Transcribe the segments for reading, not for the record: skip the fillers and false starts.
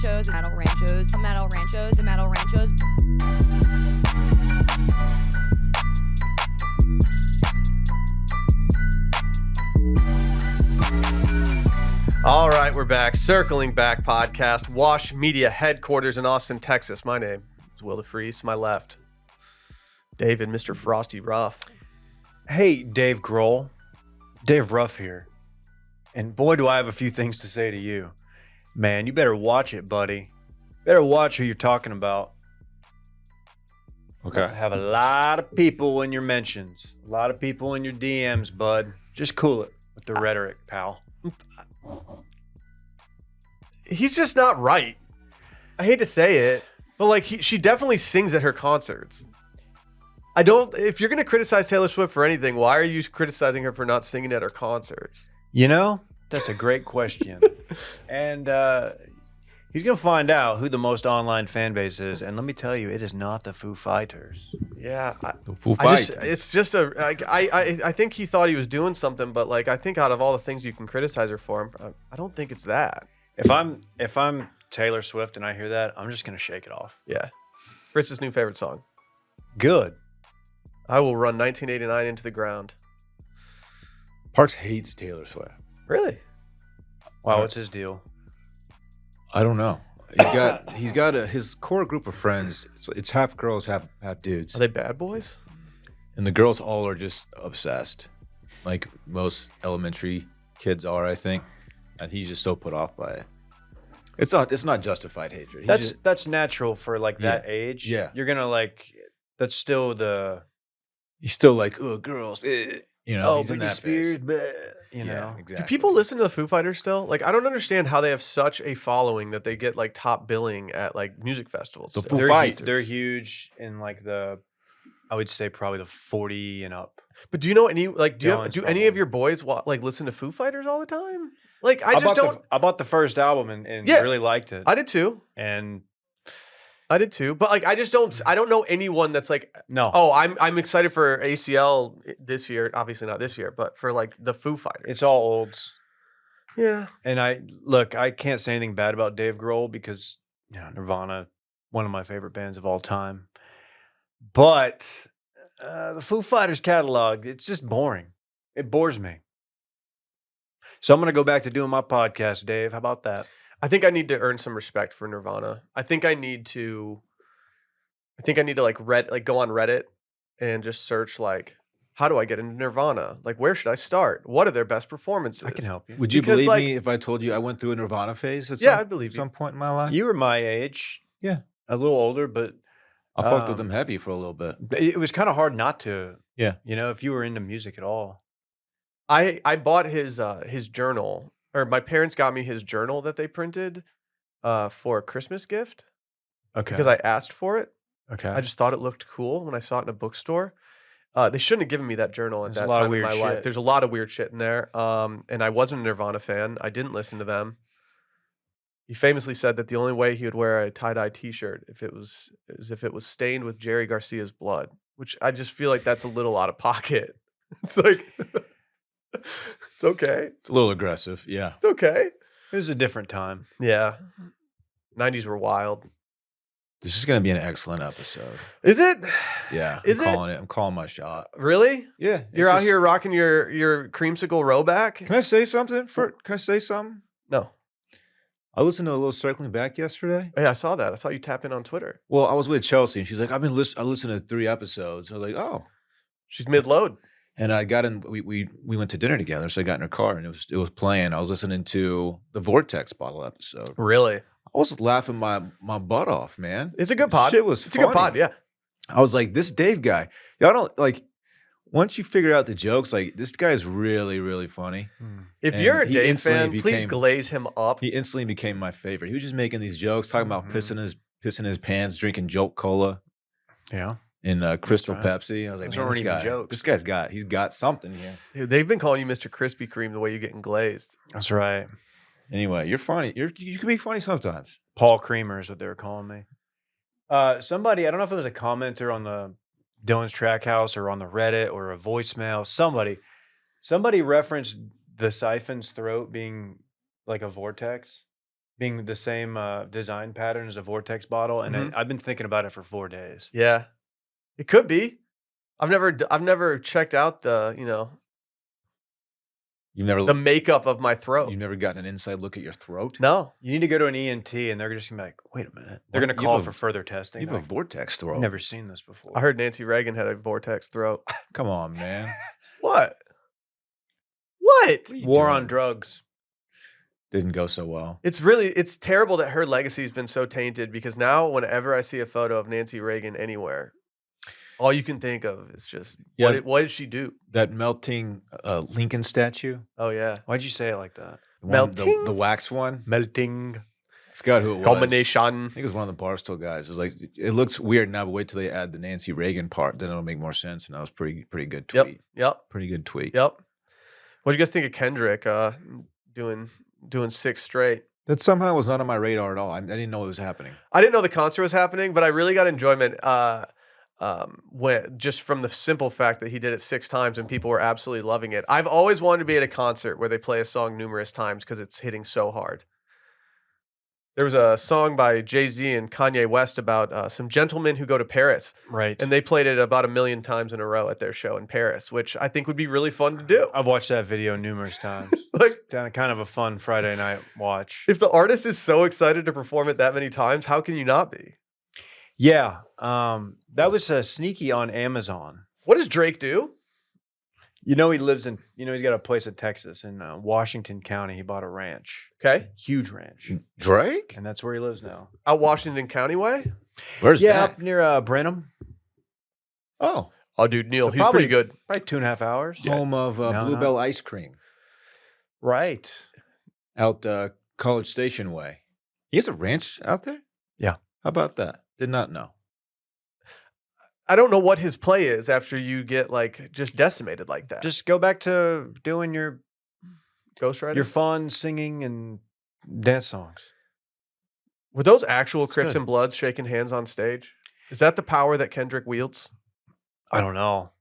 ranchos, metal ranchos, metal ranchos, metal ranchos. All right, we're back. Circling Back podcast, Wash Media headquarters in Austin, Texas. My name is Will DeFries. My left, David, Mr. Frosty Ruff. Hey, Dave Grohl. Dave Ruff here. And boy, do I have a few things to say to you. Man, you better watch it, buddy. Better watch who you're talking about. Okay. Have a lot of people in your mentions. A lot of people in your DMs, bud. Just cool it with the rhetoric, pal. He's just not right. I hate to say it, but like she definitely sings at her concerts. If you're going to criticize Taylor Swift for anything, why are you criticizing her for not singing at her concerts? You know, that's a great question. And he's going to find out who the most online fan base is. And let me tell you, it is not the Foo Fighters. Yeah. The Foo Fighters. It's just I think he thought he was doing something, but like I think out of all the things you can criticize her for, I don't think it's that. If I'm Taylor Swift and I hear that, I'm just going to shake it off. Yeah. Fritz's new favorite song. Good. I will run 1989 into the ground. Parks hates Taylor Swift. Really? Wow, what's his deal? I don't know. He's got his core group of friends. It's half girls, half dudes, Are they bad boys? and the girls all are just obsessed, like most elementary kids are, I think. And he's just so put off by it. It's not justified hatred. That's natural for like that age. Yeah. You're gonna like. That's still the. He's still like, oh, girls, you know. He's in Britney that Spears, phase. bleh, you know. Yeah, exactly. Do people listen to the Foo Fighters still? Like, I don't understand how they have such a following that they get like top billing at like music festivals. The still. Foo Fighters. They're huge in like the. I would say probably the 40 and up. But do you know any like do Dylan's any of your boys like listen to Foo Fighters all the time? Like I bought the first album and Yeah. really liked it. I did too. And But like I don't know anyone that's like, no. oh, I'm excited for ACL this year. Obviously not this year, but for like the Foo Fighters. It's all olds. Yeah. And I can't say anything bad about Dave Grohl because Nirvana, one of my favorite bands of all time. But the Foo Fighters catalog, it's just boring. It bores me. So I'm going to go back to doing my podcast, Dave. How about that? I think I need to earn some respect for Nirvana. I think I need to like go on Reddit and just search like, how do I get into Nirvana? Like, where should I start? What are their best performances? I can help you. Would you Because, believe like- me if I told you I went through a Nirvana phase at Yeah, I'd believe you. some point in my life? You were my age. Yeah. A little older, but I fucked with them heavy for a little bit. it was kind of hard not to. Yeah. If you were into music at all. I bought his journal, or my parents got me his journal that they printed for a Christmas gift Okay. because I asked for it. okay. I just thought it looked cool when I saw it in a bookstore. They shouldn't have given me that journal at There's that a lot of time weird in my life. shit. There's a lot of weird shit in there. And I wasn't a Nirvana fan. I didn't listen to them. He famously said that the only way he would wear a tie-dye T-shirt if it was stained with Jerry Garcia's blood, which I just feel like that's a little out of pocket. It's like, it's okay. It's a little aggressive. Yeah. It's okay. It was a different time. Yeah. 90s were wild. This is going to be an excellent episode. Is it? Yeah. Is it? I'm calling it. I'm calling my shot. Really? Yeah. You're out here rocking your creamsicle row back? Can I say something? Can I say something? No. I listened to a little Circling Back yesterday. Yeah, I saw that. I saw you tap in on Twitter. Well, I was with Chelsea, and she's like, I listened to 3 episodes. I was like, oh. She's mid-load. And I got in. We went to dinner together, so I got in her car, and it was playing. I was listening to the Vortex bottle episode. Really? I was laughing my butt off, man. It's a good pod. Shit was It's a good pod, funny. yeah. I was like, this Dave guy. Y'all don't like. Once you figure out the jokes, like this guy is really, really funny. If And you're a he Dave instantly fan, please became- glaze him up. He instantly became my favorite. He was just making these jokes, talking about Mm-hmm. pissing his pants, drinking Jolt Cola Yeah. and Crystal right. Pepsi. I was like, Those man, aren't this even guy, jokes. this guy's he's got something here. Dude, they've been calling you Mr. Krispy Kreme the way you're getting glazed. That's right. Anyway, you're funny. You can be funny sometimes. Paul Creamer is what they were calling me. Somebody, I don't know if it was a commenter on the Dylan's Track House or on the Reddit or a voicemail. Somebody referenced the siphon's throat being like a vortex. being the same design pattern as a Vortex bottle, and I've been thinking about it for 4 days. Yeah, it could be. I've never checked out the You've never the makeup of my throat. You've never gotten an inside look at your throat? No. You need to go to an ENT, and they're just gonna be like, "Wait a minute." They're gonna You call have for a- further testing. You have a Like, vortex I've throat. never seen this before. I heard Nancy Reagan had a vortex throat. Come on, man. What? What? you War on doing? drugs. Didn't go so well. It's terrible that her legacy has been so tainted because now whenever I see a photo of Nancy Reagan anywhere, all you can think of is just Yeah. what did she do? That melting Lincoln statue, Oh yeah. Why'd you say it like that? the one- Melting? the wax one. Melting. I forgot who it was. Combination. I think it was one of the Barstool guys. It was like, it looks weird now, but wait till they add the Nancy Reagan part, then it'll make more sense. And that was pretty good Yep. tweet. Yep. Pretty good tweet. Yep. What do you guys think of Kendrick doing 6 straight? That somehow was not on my radar at all. I didn't know it was happening. I didn't know the concert was happening, but I really got enjoyment when just from the simple fact that he did it 6 times and people were absolutely loving it. I've always wanted to be at a concert where they play a song numerous times because it's hitting so hard. There was a song by Jay-Z and Kanye West about some gentlemen who go to Paris, Right. and they played it about 1 million times in a row at their show in Paris, which I think would be really fun to do. I've watched that video numerous times. Like, Kind of a fun Friday night watch. if the artist is so excited to perform it that many times, how can you not be? Yeah. That was sneaky on Amazon. What does Drake do? He lives in, he's got a place in Texas in Washington County. He bought a ranch, Okay. huge ranch, Drake? and that's where he lives now. Out Washington County way? Where's that? up near Brenham, Oh, Oh, dude, Neil, So he's probably- pretty good. probably 2.5 hours. home of No, Bluebell Ice Cream Right. out College Station way. He has a ranch out there? Yeah. How about that? Did not know. I don't know what his play is after you get like just decimated like that. Just go back to doing your Ghostwriter. fun singing and dance songs. Were those actual Crips good. and Bloods shaking hands on stage? Is that the power that Kendrick wields? I don't know.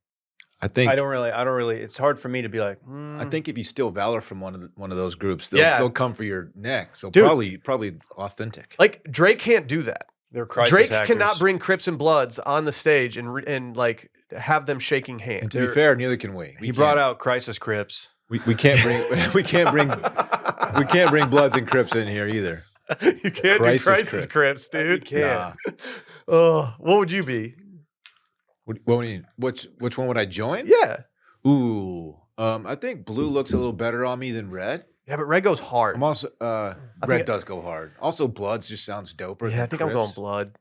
I think I don't really. It's hard for me to be like. I think if you steal valor from one of those groups, they'll, Yeah. they'll come for your neck. So Dude. probably authentic. Like Drake can't do that. they're crisis Drake actors. cannot bring Crips and Bloods on the stage and like have them shaking hands. And to be fair, neither can we. He brought out Crisis Crips. We can't bring we can't bring Bloods and Crips in here either. You can't Crisis do Crisis Crip. Crips, dude. Nah. Oh, what would you be? Which one would I join? Yeah. Ooh, I think blue looks a little better on me than red. Yeah, but red goes hard. I'm also think red it- does go hard. Also, Bloods just sounds doper. Yeah, than I think I'm going Crips. Blood.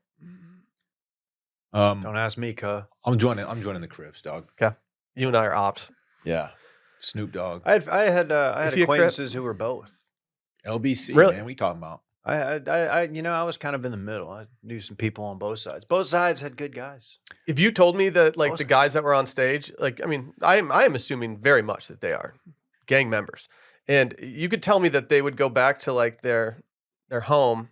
Don't ask me, cuh. I'm joining the Crips, dog. You and I are ops. Yeah, Snoop Dogg, I had Is he a Crip? acquaintances who were both. LBC. Really? Man, we talking about? I was kind of in the middle. I knew some people on both sides. Both sides had good guys. If you told me that like the Awesome. guys that were on stage, like I mean, I am assuming very much that they are gang members. And you could tell me that they would go back to like their home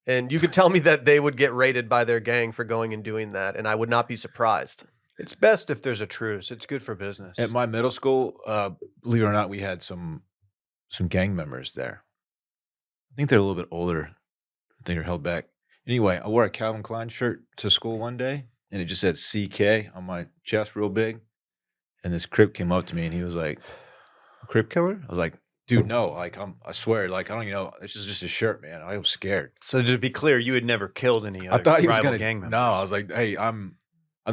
and you could tell me that they would get raided by their gang for going and doing that and I would not be surprised. It's best if there's a truce. It's good for business. At my middle school, believe it or not, we had some gang members there. I think they're a little bit older. I think they're held back. Anyway, I wore a Calvin Klein shirt to school one day, and it just said CK on my chest real big. And this Crip came up to me, and he was like, "A Crip killer?" I was like, "Dude, no. Like, I swear, like, I don't even know. This is just a shirt, man." I was scared. So to be clear, you had never killed any I other thought he was rival gonna. gang members. No, I was like, "Hey, I've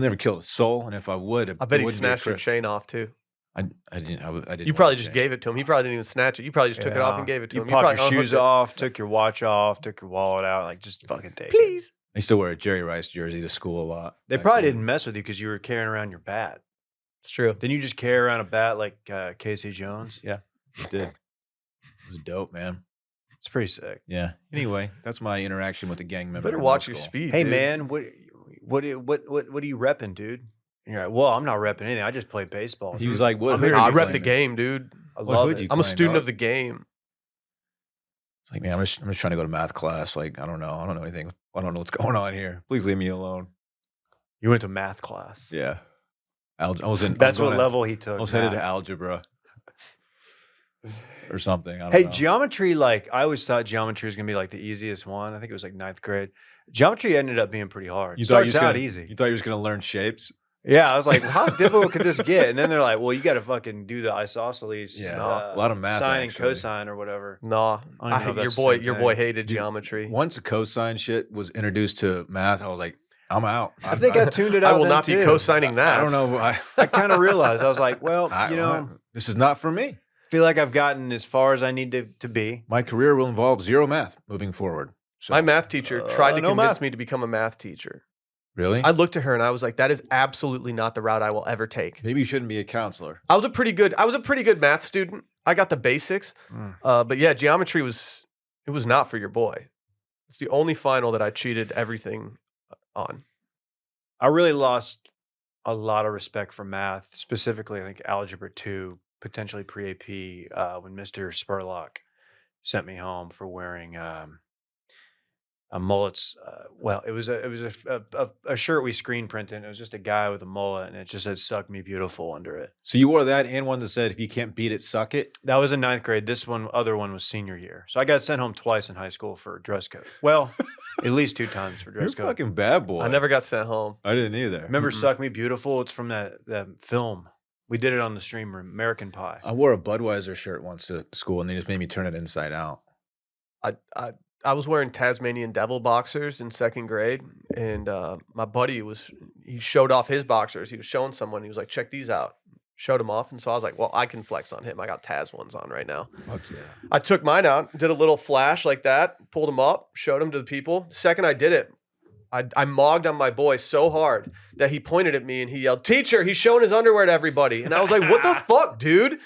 never killed a soul, and if I would, I bet he wouldn't be a snatched your Crip." chain off too. I didn't. I didn't. You want probably the just chain. gave it to him. He probably didn't even snatch it. You probably just took it off and gave it to You him. popped probably your shoes unhooked it. off, took your watch off, took your wallet out. Like, just fucking take it. Please. I used to wear a Jerry Rice jersey to school a lot. They back probably then. didn't mess with you because you were carrying around your bat. It's true. Didn't you just carry around a bat like Casey Jones? Yeah, it did. It was dope, man. It's pretty sick. Yeah. Anyway, that's my interaction with the gang member. Better in watch middle your school. speed. Hey dude. man, what are you repping, dude? And you're like, well, I'm not repping anything. I just play baseball. He was dude. like, "What?" I'm hood here are I you rep the claiming?" game, dude. I What love hood it. you I'm a claim, student dog? of the game. It's like, man, I'm just trying to go to math class. Like, I don't know anything. I don't know what's going on here. Please leave me alone. You went to math class. Yeah. I was in. That's I was what going level he took. I was headed to math. algebra. or something. I don't Hey, know. geometry, like I always thought geometry was gonna be like the easiest one. I think it was like 9th grade. Geometry ended up being pretty hard. You thought you Starts was out gonna, easy. You thought you was gonna learn shapes. Yeah, I was like, how difficult could this get? And then they're like, well, you got to fucking do the isosceles, Yeah, a lot of math, sine actually. and cosine or whatever. Nah, I don't even know if your that's the boy, same your thing. boy hated Dude, geometry. Once the cosine shit was introduced to math, I was like, I'm out. I think I tuned it out. I will then not be too. co-signing that. I don't know. I kind of realized I was like, well, this is not for me. feel like I've gotten as far as I need to be. My career will involve zero math moving forward. So My math teacher tried to no convince math. me to become a math teacher. really, I looked at her and I was like, that is absolutely not the route I will ever take. maybe you shouldn't be a counselor. I was a pretty good math student. I got the basics. But yeah, geometry was not for your boy. It's the only final that I cheated everything on. I really lost a lot of respect for math, specifically, I think Algebra 2, potentially pre-AP, when Mr. Spurlock sent me home for wearing a mullet's. Well, it was a shirt we screen printed. And it was just a guy with a mullet, and it just said "Suck Me Beautiful" under it. So you wore that and one that said, "If you can't beat it, suck it." That was in 9th grade. This other one was senior year. So I got sent home twice in high school for dress code. Well, at least 2 times for You're dress a code. fucking bad boy. I never got sent home. I didn't either. Remember "Suck Me Beautiful"? It's from that film. We did it on the stream room, American Pie. I wore a Budweiser shirt once to school, and they just made me turn it inside out. I was wearing Tasmanian Devil boxers in 2nd grade, and my buddy he showed off his boxers. He was showing someone. He was like, "Check these out." Showed him off, and so I was like, "Well, I can flex on him. I got Taz ones on right now." Fuck yeah. I took mine out, did a little flash like that, pulled them up, showed them to the people. The second I did it, I mogged on my boy so hard that he pointed at me and he yelled, "Teacher, he's showing his underwear to everybody." And I was like, "What the fuck, dude?"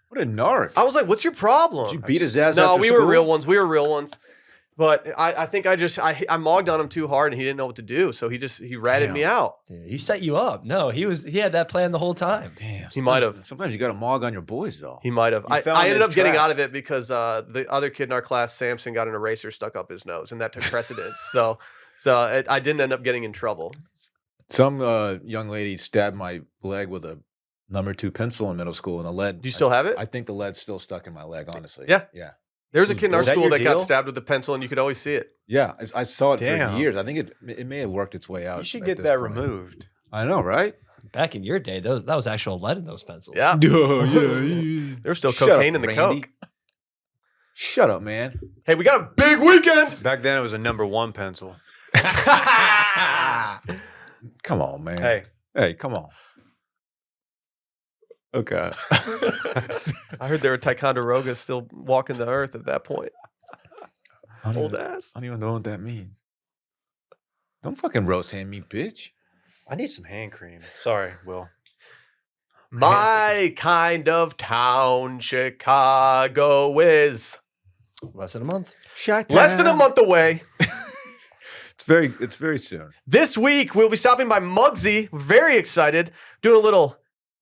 What a narc. I was like, "What's your problem?" Did you beat his ass No, after we school? were real ones. We were real ones. But I think I mogged on him too hard and he didn't know what to do. So he ratted me out. Dude, he set you up. No, he had that plan the whole time. Damn. He might have. Sometimes you got to mog on your boys, though. He might have. You found I ended his up getting trap. out of it because the other kid in our class, Samson, got an eraser stuck up his nose and that took precedence. so I didn't end up getting in trouble. Some young lady stabbed my leg with a number 2 pencil in middle school, and the lead. Do you still have it? I think the lead's still stuck in my leg, honestly. Yeah. Yeah. There was a kid in our Is that school your that got deal? stabbed with a pencil and you could always see it. Yeah. I saw it Damn. for years. I think it may have worked its way out. You should at get this that point. removed. I know, right? Back in your day, that was actual lead in those pencils. Yeah. Yeah. There was still Shut cocaine up, in the Randy. coke. Shut up, man. Hey, we got a big weekend. Back then, it was a number 1 pencil. Come on, man. Hey, come on. Okay. I heard there were Ticonderogas still walking the earth at that point. I don't Old even- ass. I don't even know what that means. Don't fucking roast hand me, bitch. I need some hand cream. Sorry, Will. My kind of town, Chicago is Less than a month. less than a month away. It's very soon. This week, we'll be stopping by Muggsy. Very excited. Doing a little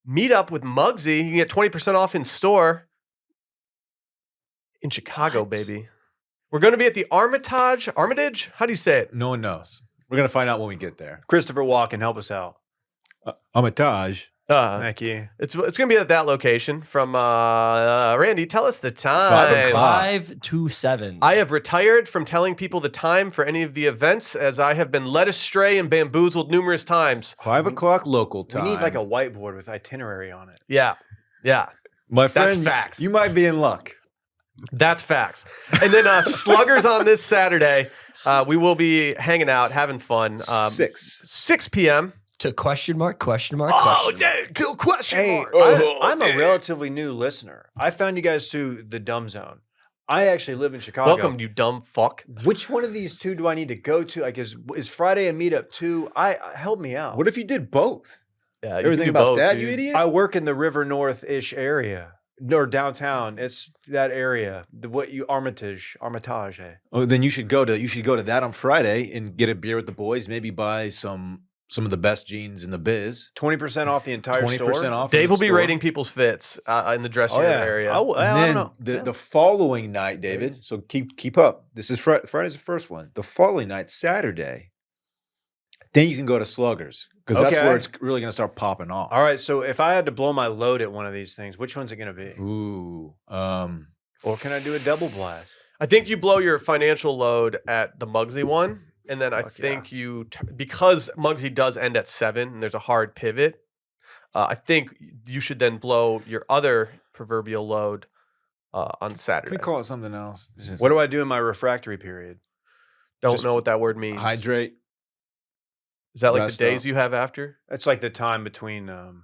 meetup with Muggsy. You can get 20% off in store in Chicago, baby. We're going to be at the Armitage? How do you say it? No one knows. We're gonna find out when we get there. Christopher Walken, help us out. Armitage. Thank you. It's going to be at that location from Randy. Tell us the time. 5 o'clock. 5 to 7. I have retired from telling people the time for any of the events as I have been led astray and bamboozled numerous times. 5 o'clock local time. We need like a whiteboard with itinerary on it. Yeah. Yeah. My friend. That's facts. You might be in luck. That's facts. And then Sluggers on this Saturday. We will be hanging out, having fun. 6 p.m. To question mark. Oh, dang, till question Hey, mark. I'm a relatively new listener. I found you guys through the Dumb Zone. I actually live in Chicago. Welcome, you dumb fuck. Which one of these 2 do I need to go to? Like, is Friday a meetup too? Help me out. What if you did both? Yeah, you Everything can do about both, that, dude. you idiot? I work in the River North-ish area. Or downtown. It's that area. Armitage. Eh? Oh, then you should go to that on Friday and get a beer with the boys. Maybe buy some of the best jeans in the biz. 20% off the entire 20% store. off. in Dave the will be store. rating people's fits in the dressing room area. I And don't then know. the following night, David. So keep up. This is Friday's the first one. The following night, Saturday. Then you can go to Sluggers because that's Okay. where it's really going to start popping off. All right. So if I had to blow my load at one of these things, which one's it going to be? Ooh, Or can I do a double blast? I think you blow your financial load at the Muggsy one, and then I Fuck yeah. think because Muggsy does end at 7, and there's a hard pivot. I think you should then blow your other proverbial load on Can Saturday. we call it something else? What do I do in my refractory period? Don't just know what that word means. Hydrate. Is that like rest the days up. you have after It's like the time between the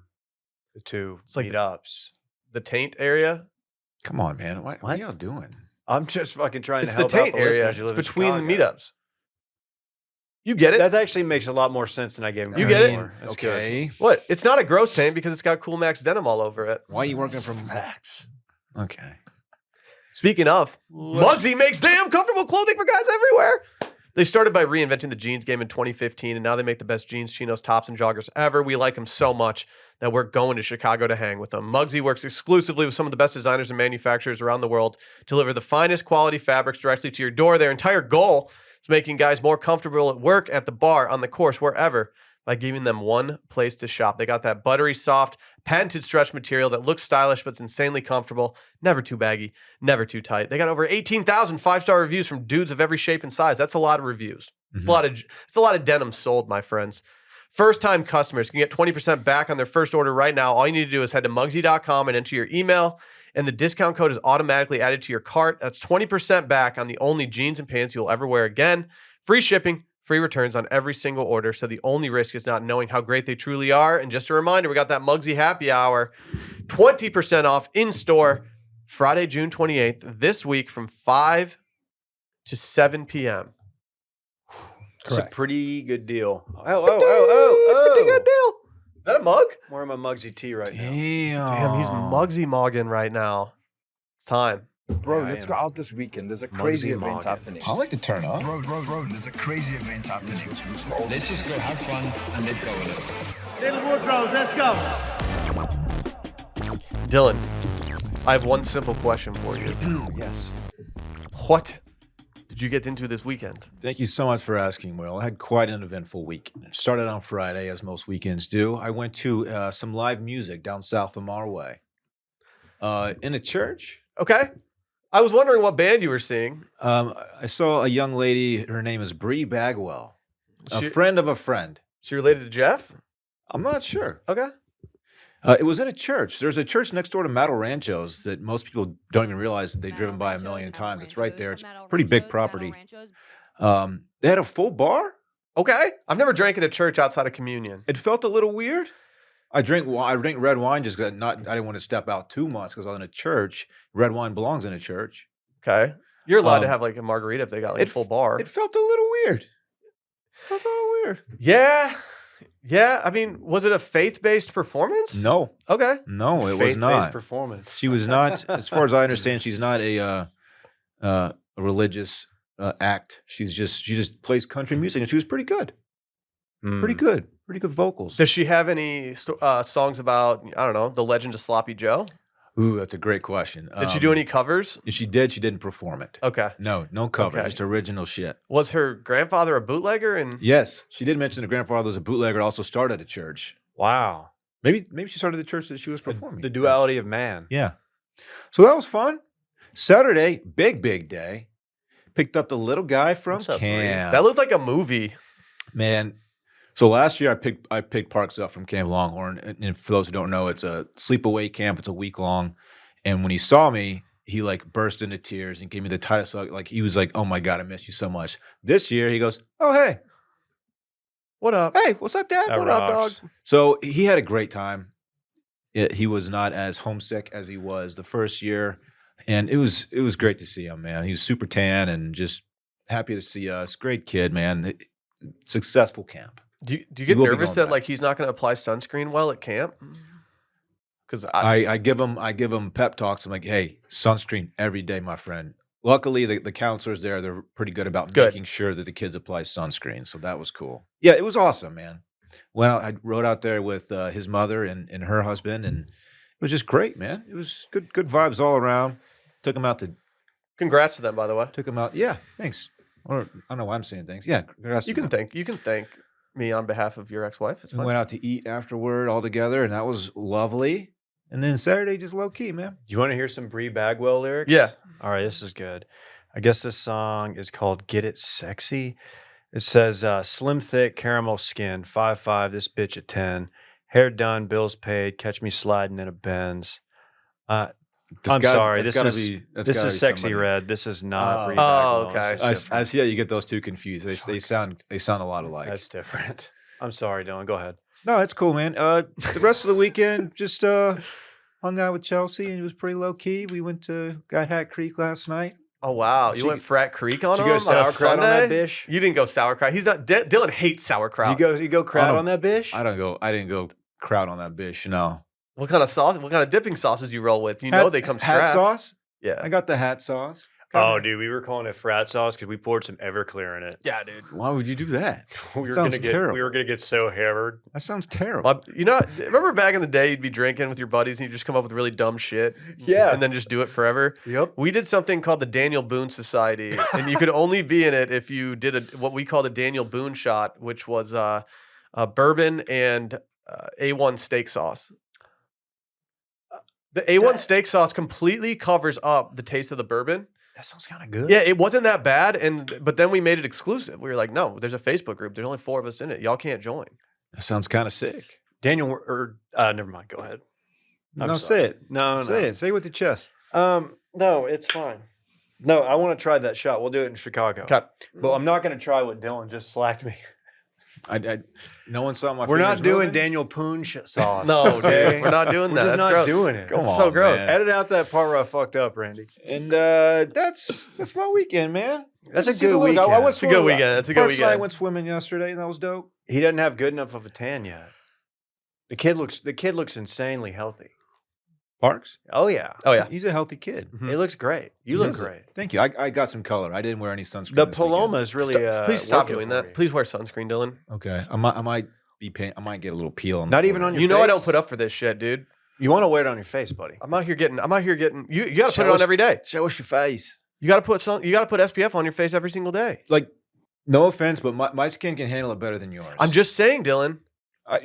two It's like meetups. the taint area? Come on, man. What are y'all doing? I'm just fucking trying It's to the help out taint the area. listeners who It's live in between the Chicago. meetups. You get it? That actually makes a lot more sense than I gave him. You credit get it? for. That's good. Okay. What? It's not a gross taint because it's got Cool Max denim all over it. Why are you working from? Facts. Okay. Speaking of, Muggsy makes damn comfortable clothing for guys everywhere. They started by reinventing the jeans game in 2015, and now they make the best jeans, chinos, tops, and joggers ever. We like them so much that we're going to Chicago to hang with them. Muggsy works exclusively with some of the best designers and manufacturers around the world to deliver the finest quality fabrics directly to your door. Their entire goal is making guys more comfortable at work, at the bar, on the course, wherever, by giving them one place to shop. They got that buttery, soft, patented stretch material that looks stylish but it's insanely comfortable, never too baggy, never too tight. They got over 18,000 5-star reviews from dudes of every shape and size. That's a lot of reviews. It's a lot of denim sold, my friends. First-time customers can get 20% back on their first order right now. All you need to do is head to Muggsy.com and enter your email, and the discount code is automatically added to your cart. That's 20% back on the only jeans and pants you'll ever wear again. Free shipping, free returns on every single order, so the only risk is not knowing how great they truly are. And just a reminder, we got that Muggsy happy hour, 20% off in-store, Friday, June 28th, this week from 5 to 7 p.m. It's a Correct. pretty good deal. Pretty good deal. Is that a mug? I'm wearing my Muggsy tee right now. Damn, he's Muggsy mogging right now. It's time. Bro, Yeah, I let's am. go out this weekend. There's a crazy Muggsy event Morgan. happening. I like to turn up. Bro, there's a crazy event happening. Let's just go have fun and let go of it. Little Woodrows, let's go. Dillon, I have one simple question for you. Yes. What did you get into this weekend? Thank you so much for asking, Will. I had quite an eventful week. Started on Friday, as most weekends do. I went to some live music down south of Marway. In a church. Okay. I was wondering what band you were seeing. I saw a young lady. Her name is Bree Bagwell, a She- friend of a friend. She related to Jeff? I'm not sure. Okay. It was in a church. There's a church next door to Metal Ranchos that most people don't even realize that they've driven by a million times. It's right there. It's pretty big property. They had a full bar. Okay. I've never drank at a church outside of communion. It felt a little weird. I drink red wine just because I didn't want to step out too much because I was in a church. Red wine belongs in a church. Okay. You're allowed to Um, have like a margarita if they got like a it- full bar. It felt a little weird. Felt a little weird. Yeah. Yeah. I mean, was it a faith-based performance? No, Okay. no, it was Faith-based not. performance. She was not, as far as I understand, she's not a religious act. She just plays country music, and she was pretty good. Pretty good. Pretty good vocals. Does she have any songs about, I don't know, the legend of Sloppy Joe? Ooh, that's a great question. Did she do any covers? If she did, she didn't perform it. Okay. No cover, Okay. just original shit. Was her grandfather a bootlegger? And Yes, she did mention the grandfather was a bootlegger, also started a church. Wow. Maybe she started the church that she was performing. The duality of man. Yeah. So that was fun. Saturday, big day. Picked up the little guy from What's up, Bree? camp. That looked like a movie. Man. So last year I picked Parks up from Camp Longhorn. And for those who don't know, it's a sleepaway camp. It's a week long. And when he saw me, he like burst into tears and gave me the tightest hug. Like he was like, "Oh my God, I miss you so much." This year he goes, "Oh, hey. What up? Hey, what's up, Dad? That What up, rocks. dog? So he had a great time. He was not as homesick as he was the first year, and it was great to see him, man. He was super tan and just happy to see us. Great kid, man. Successful camp. Do you He get will be nervous going that back. like he's not going to apply sunscreen well at camp? Because I give him pep talks. I'm like, hey, sunscreen every day, my friend. Luckily, the counselors there, they're pretty good about Good. making sure that the kids apply sunscreen. So that was cool. Yeah, it was awesome, man. I rode out there with his mother and her husband, and it was just great, man. It was good vibes all around. Took him out. congrats to them, by the way. Yeah, thanks. Or I don't know why I'm saying thanks. Yeah, congrats to You can them. thank me on behalf of your ex-wife. It's We fine. went out to eat afterward all together, and that was lovely. And then Saturday, just low key, man. You want to hear some Bree Bagwell lyrics? Yeah. All right, this is good. I guess this song is called Get It Sexy. It says, slim, thick, caramel skin, 5'5", this bitch at 10. Hair done, bills paid, catch me sliding in a Benz. I'm sorry, this is Sexy Red. This is not Brie Bagwell. okay. This is I see how you get those two confused. They sound a lot alike. That's different. I'm sorry, Dylan. Go ahead. No, it's cool, man. The rest of the weekend, just hung out with Chelsea, and it was pretty low key. We went to Guy Hat Creek last night. Oh wow, you She- went Frat Creek on Did him you go on a sauerkraut on that Sunday? bish? You didn't go sauerkraut. He's not. Dylan hates sauerkraut. You go crowd don't- on that bish? I didn't go crowd on that bish. No. What kind of sauce? What kind of dipping sauces do you roll with? You know they come hat strapped. sauce. Yeah. I got the hat sauce. Oh, dude, we were calling it frat sauce because we poured some Everclear in it. Yeah, dude. Why would you do that? We were sounds gonna get terrible. we were gonna get so hammered. That sounds terrible. Well, you know, remember back in the day, you'd be drinking with your buddies and you just come up with really dumb shit. Yeah. And then just do it forever. Yep. We did something called the Daniel Boone Society, and you could only be in it if you did what we called a Daniel Boone shot, which was bourbon and A1 steak sauce. The A1 steak sauce completely covers up the taste of the bourbon. That sounds kind of good. Yeah, it wasn't that bad, but then we made it exclusive. We were like, no, there's a Facebook group. There's only 4 of us in it. Y'all can't join. That sounds kind of sick. Daniel, or never mind. Go ahead. I'm No, sorry. say it. No, Say it. Say it with your chest. No, it's fine. No, I want to try that shot. We'll do it in Chicago. Okay. But I'm not going to try what Dylan just slacked me. No one saw my. We're not fingers doing moving? Daniel Poon sauce. No, okay? dude, we're not doing We're that. just That's not gross. doing it. Come That's on, so gross. man. Edit out that part where I fucked up, Randy. And that's my weekend, man. That's Let's a see good the look. weekend. I went It's a good swimming. weekend. That's a good Parks and I weekend. went swimming yesterday, and that was dope. He doesn't have good enough of a tan yet. The kid looks insanely healthy. Parks? Oh yeah. Oh yeah. He's a healthy kid. Mhm. He looks great. You He look is. great. Thank you. I got some color. I didn't wear any sunscreen. The this weekend. Paloma is really. Please stop working doing for that. me. Please wear sunscreen, Dylan. Okay, I might be paying. I might get a little peel on. Not the even on forehead. your You know I don't face? put up for this shit, dude. You want to wear it on your face, buddy. I'm out here getting. You got to put Show it on us- every day. Show us your face. You got to put SPF on your face every single day. Like, no offense, but my skin can handle it better than yours. I'm just saying, Dylan.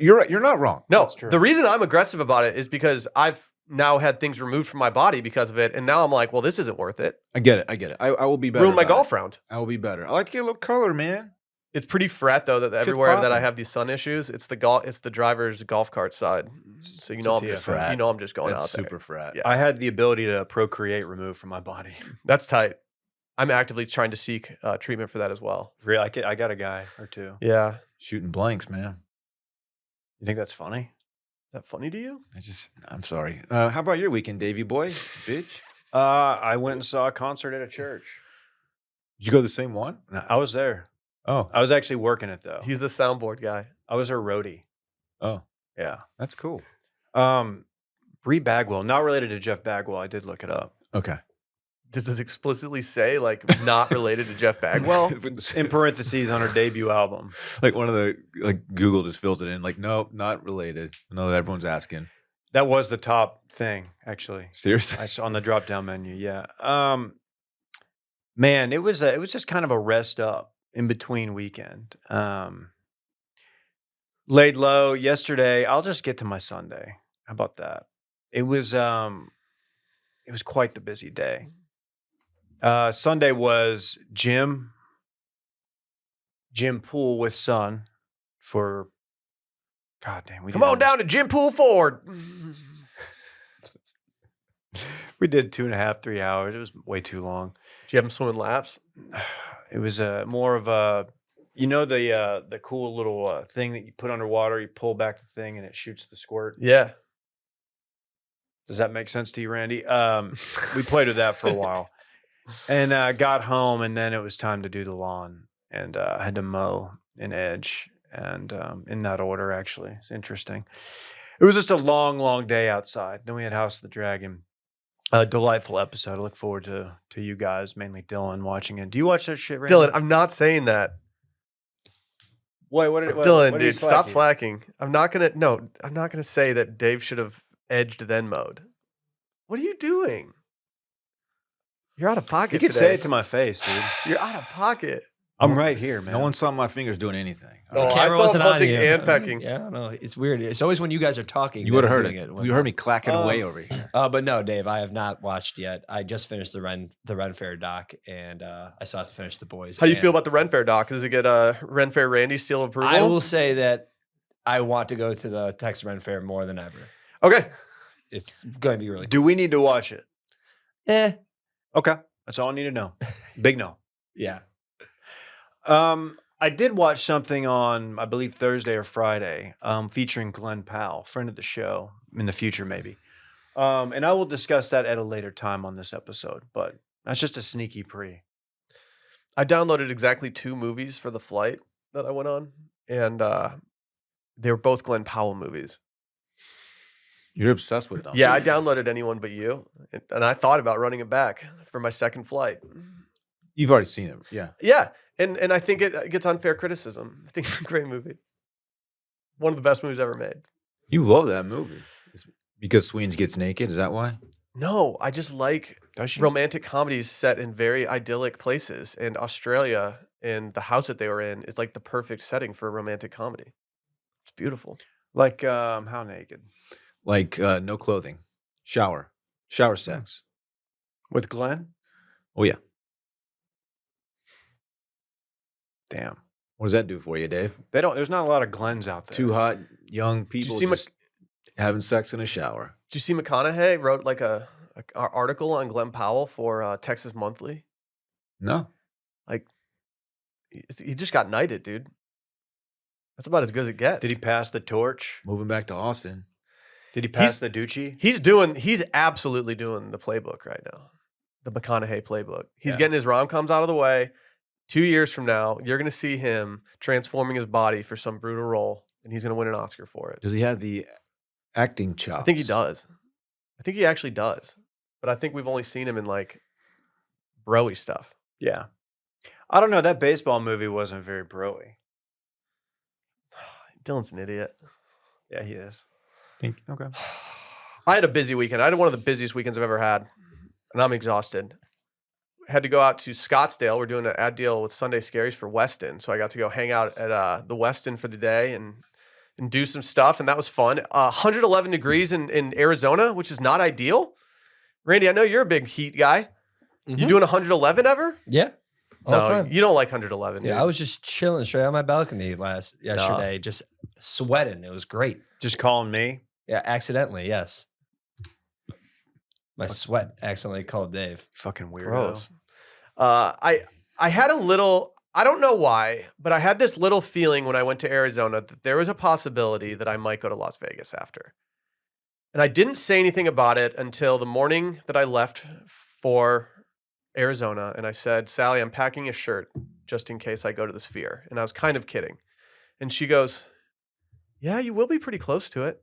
You're right. You're not wrong. No, That's true. the reason I'm aggressive about it is because I've now had things removed from my body because of it, and now I'm like, well, this isn't worth it. I get it. I will be better. Ruin my about golf it. round. I will be better. I like to get a little color, man. It's pretty frat though that everywhere that I popping. have these sun issues, it's the driver's golf cart side. So you know I'm just Frat. I'm just going That's out there. super frat. Yeah. I had the ability to procreate removed from my body. That's tight. I'm actively trying to seek treatment for that as well. Really, I got a guy or two. Yeah. Shooting blanks, man. You think that's funny? Is that funny to you? I'm sorry. How about your weekend, Davy boy? Bitch. I went and saw a concert at a church. Did you go to the same one? No, I was there. Oh, I was actually working it though. He's the soundboard guy. I was her roadie. oh, Yeah. that's cool. Bree Bagwell, not related to Jeff Bagwell. I did look it up. Okay. Does this explicitly say like not related to Jeff Bagwell? In parentheses on her debut album. Like one of the Google just filled it in. Like, nope, not related. No, everyone's asking. That was the top thing, actually. Seriously? I saw on the drop down menu. Yeah. Man, it was just kind of a rest up in between weekend. Laid low yesterday. I'll just get to my Sunday. How about that? It was quite the busy day. Sunday was gym pool with son for God damn. Come on down to Jim Pool Ford. We did 2.5, 3 hours. It was way too long. Do you have him swimming laps? It was more of a, the cool little thing that you put underwater. You pull back the thing and it shoots the squirt. Yeah. Does that make sense to you, Randy? We played with that for a while, and got home, and then it was time to do the lawn, and I had to mow and edge, and in that order, actually. It's interesting. It was just a long, long day outside. Then we had House of the Dragon. A delightful episode. I look forward to you guys, mainly Dylan, watching it. Do you watch that shit, Randy? Dylan, I'm not saying that. Wait, what Dylan, did he dude, slack stop you? slacking. I'm not gonna say that Dave should have edged then mode. What are you doing? You're out of pocket. You could today. say it to my face, dude. You're out of pocket. I'm right here, man. No one saw my fingers doing anything. Oh, The I camera saw wasn't him on hunting you. and pecking. Yeah, I don't know. It's weird. It's always when you guys are talking. You that would have he's heard doing it. when- You heard me clacking away over here. But no, Dave, I have not watched yet. I just finished the Ren Fair doc, and I still have to finish The Boys. How do you feel And about the Ren Fair doc? Does it get Ren Fair Randy's seal of approval? I will say that I want to go to the Texas Ren Fair more than ever. Okay. It's going to be really Do we need to watch it? cool. Okay. That's all I need to know. Big no. Yeah. I did watch something on, I believe, Thursday or Friday, featuring Glenn Powell, friend of the show, in the future maybe. And I will discuss that at a later time on this episode, but that's just a sneaky pre. I downloaded exactly 2 movies for the flight that I went on, and they were both Glenn Powell movies. You're obsessed with them. Yeah, I downloaded Anyone But You, and I thought about running it back for my second flight. You've already seen it. Yeah. Yeah, and I think it gets unfair criticism. I think it's a great movie. One of the best movies ever made. You love that movie. It's because Sweens gets naked. Is that why? No, I just like Does she? romantic comedies set in very idyllic places, and Australia and the house that they were in is like the perfect setting for a romantic comedy. It's beautiful. Like, how naked? Like no clothing, shower sex. With Glenn? Oh yeah. Damn. What does that do for you, Dave? There's not a lot of Glens out there. Two hot young people see just having sex in a shower. Did you see McConaughey wrote like a article on Glenn Powell for Texas Monthly? No. He just got knighted, dude. That's about as good as it gets. Did he pass the torch? Moving back to Austin. Did he pass the Doochie? He's absolutely doing the playbook right now. The McConaughey playbook. He's Yeah. getting his rom-coms out of the way. 2 years from now, you're going to see him transforming his body for some brutal role, and he's going to win an Oscar for it. Does he have the acting chops? I think he does. I think he actually does. But I think we've only seen him in like bro-y stuff. Yeah. I don't know. That baseball movie wasn't very bro-y. Dillon's an idiot. Yeah, he is. Okay. I had a busy weekend. I had one of the busiest weekends I've ever had, and I'm exhausted. Had to go out to Scottsdale. We're doing an ad deal with Sunday Scaries for Weston, so I got to go hang out at the Weston for the day and do some stuff, and that was fun. 111 degrees in Arizona, which is not ideal. Randy, I know you're a big heat guy. You Mhm. doing 111 ever? Yeah. All the time. You don't like 111. Yeah, dude. I was just chilling straight on my balcony yesterday, just sweating. It was great. Just calling me. Yeah, accidentally, yes. My sweat accidentally called Dave. Fucking weirdo. Gross. I had a little, I don't know why, but I had this little feeling when I went to Arizona that there was a possibility that I might go to Las Vegas after. And I didn't say anything about it until the morning that I left for Arizona. And I said, Sally, I'm packing a shirt just in case I go to the Sphere. And I was kind of kidding. And she goes, yeah, you will be pretty close to it.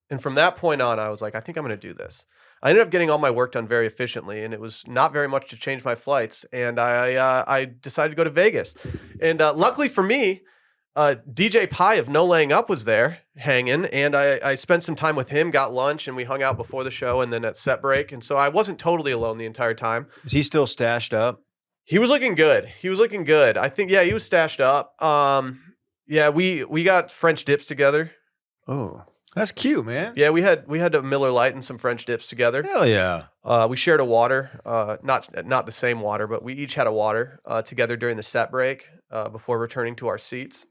And from that point on, I was like, I think I'm going to do this. I ended up getting all my work done very efficiently, and it was not very much to change my flights. And I decided to go to Vegas. And luckily for me, DJ Pie of No Laying Up was there hanging, and I spent some time with him, got lunch, and we hung out before the show and then at set break. And so I wasn't totally alone the entire time. Is he still stashed up? He was looking good. I think, yeah, he was stashed up. Yeah, we got French dips together. Oh. That's cute, man. Yeah, we had a Miller Lite and some French dips together. Hell yeah. We shared a water, not the same water, but we each had a water together during the set break before returning to our seats.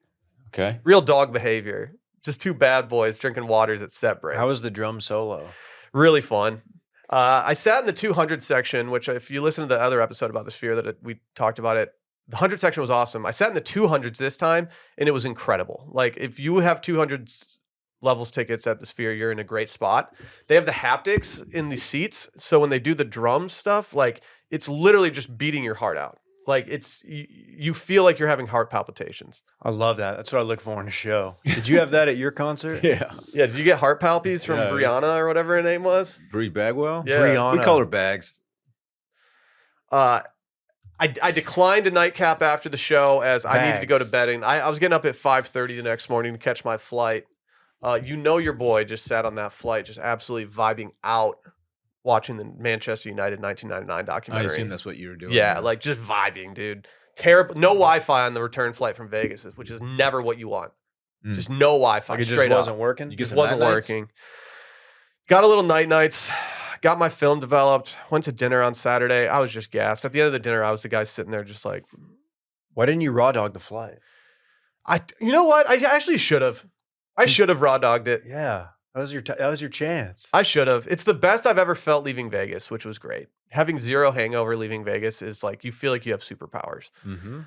Okay. Real dog behavior. Just two bad boys drinking waters at set break. How was the drum solo? Really fun. I sat in the 200 section, which if you listen to the other episode about the Sphere that we talked about it, the 100 section was awesome. I sat in the 200s this time, and it was incredible. Like if you have 200 levels tickets at the Sphere, you're in a great spot. They have the haptics in the seats, so when they do the drum stuff, like it's literally just beating your heart out. Like it's you feel like you're having heart palpitations. I love that. That's what I look for in a show. Did you have that at your concert? Yeah. Yeah, did you get heart palpies from Yeah, it was- Brianna or whatever her name was? Bree Bagwell? Yeah. Brianna. We call her Bags. I declined a nightcap after the show as I needed to go to Bags. bed, and I was getting up at 5:30 the next morning to catch my flight. Your boy just sat on that flight, just absolutely vibing out, watching the Manchester United 1999 I documentary. assume that's what you were doing. Yeah, like just vibing, dude. Terrible. No Wi-Fi on the return flight from Vegas, which is never what you want. Mm. Just no Wi-Fi. Like it just straight wasn't up. working. You get Just some wasn't night nights? working. Got a little nights. Got my film developed. Went to dinner on Saturday. I was just gassed. At the end of the dinner, I was the guy sitting there just like, Why didn't you raw dog the flight? you know what? I actually should have. I should have raw dogged it. Yeah, that was your chance. I should have. It's the best I've ever felt leaving Vegas, which was great. Having zero hangover leaving Vegas is like you feel like you have superpowers. Mm-hmm.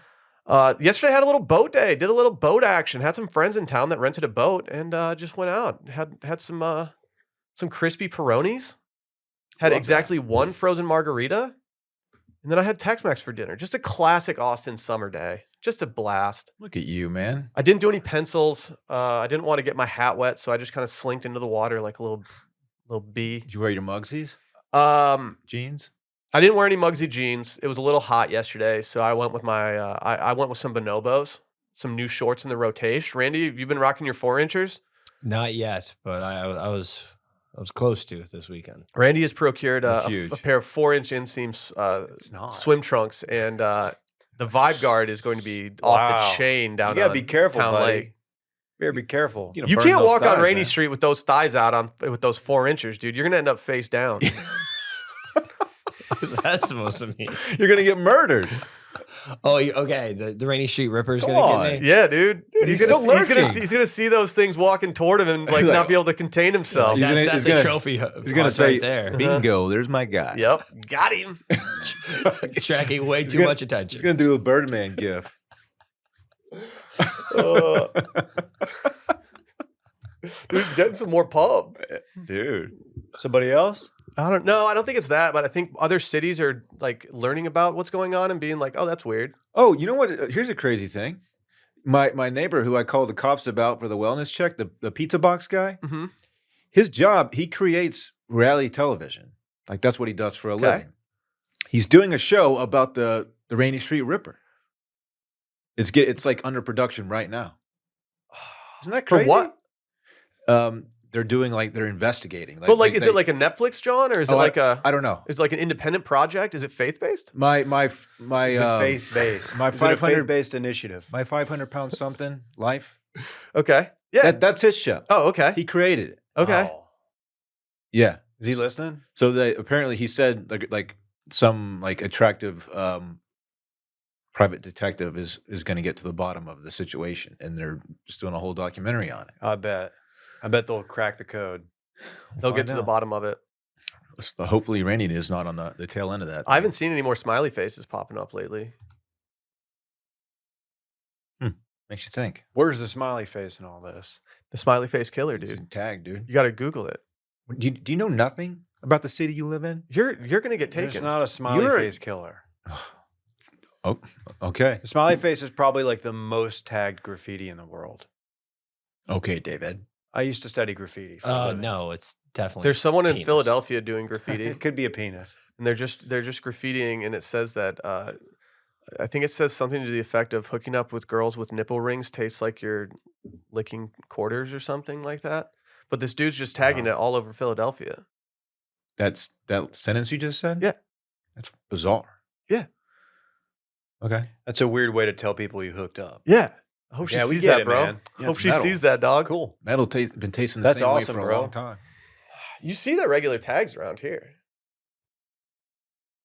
Yesterday I had a little boat day. Did a little boat action. Had some friends in town that rented a boat and just went out. Had some crispy Peronis. Had Love exactly one frozen margarita. And then I had Tex-Mex for dinner. Just a classic Austin summer day. Just a blast. Look at you, man. I didn't do any pencils. I didn't want to get my hat wet, so I just kind of slinked into the water like a little bee. Did you wear your Mugsies jeans? I didn't wear any Mugsy jeans. It was a little hot yesterday, so I went with my I went with some bonobos, some new shorts in the rotation. Randy, have you been rocking your 4-inchers? Not yet, but I was close to this weekend. Randy has procured That's a huge. pair of 4-inch inseam It's not. swim trunks, and the Vibe Guard is going to be Wow. off the chain down. You gotta on be careful, Town buddy. Lake. You better be careful. You know, You burn can't those walk on thighs, Rainy man. Street with those thighs out with those 4-inchers, dude. You're gonna end up face down. What's that supposed to mean? You're gonna get murdered. Oh, okay. The Rainy Street Ripper's Come gonna on. get me. Yeah, dude. he's gonna, still he's gonna lurking. he's gonna see those things walking toward him and like He's like, not be able to contain himself. He's gonna- That's he's a gonna- trophy. He's gonna say, right there. "Bingo, there's my guy." Yep, got him. Tracking way too gonna- much attention. He's gonna do a Birdman gif. Uh, dude's getting some more pub. Dude. Somebody else? I don't know. I don't think it's that, but I think other cities are like learning about what's going on and being like, "Oh, that's weird." Oh, you know what? Here's a crazy thing. My neighbor, who I called the cops about for the wellness check, the pizza box guy, Mm-hmm. his job, he creates reality television. Like that's what he does for a Okay. living. He's doing a show about the Rainy Street Ripper. It's like under production right now. Isn't that For crazy? what? They're investigating. But like, is it like a Netflix, John, or is it Oh, like I don't know. is it like an independent project? Is it faith based? My Is it faith-based? my Is it a 500 faith-based initiative? my 500-pound something life. Okay. Yeah. That's his show. Oh, okay. He created it. Okay. Oh. Yeah. Is he listening? So apparently he said like some like attractive private detective is going to get to the bottom of the situation, and they're just doing a whole documentary on it. I bet they'll crack the code. They'll get find to the out. bottom of it. Hopefully, Randy is not on the tail end of that. I haven't seen any more smiley faces popping up lately. Makes you think. Where's the smiley face in all this? The smiley face killer, It's a dude. tag, dude. You got to Google it. Do you know nothing about the city you live in? You're gonna get There's taken. not a smiley You're- face killer. Oh, okay. The smiley face is probably like the most tagged graffiti in the world. Okay, David. I used to study graffiti. For a living. No, it's definitely. There's someone in penis. Philadelphia doing graffiti, It could be a penis. and they're just graffitiing, and it says that I think it says something to the effect of hooking up with girls with nipple rings tastes like you're licking quarters or something like that. But this dude's just tagging Wow. it all over Philadelphia. That sentence you just said? Yeah. That's bizarre. Yeah. Okay. That's a weird way to tell people you hooked up. Yeah. I hope she Yeah, we sees get that, it, bro. man. Yeah, Hope it's she metal. sees that, dog. Cool. Metal been tasting the That's same awesome, way for bro. a long time. You see the regular tags around here.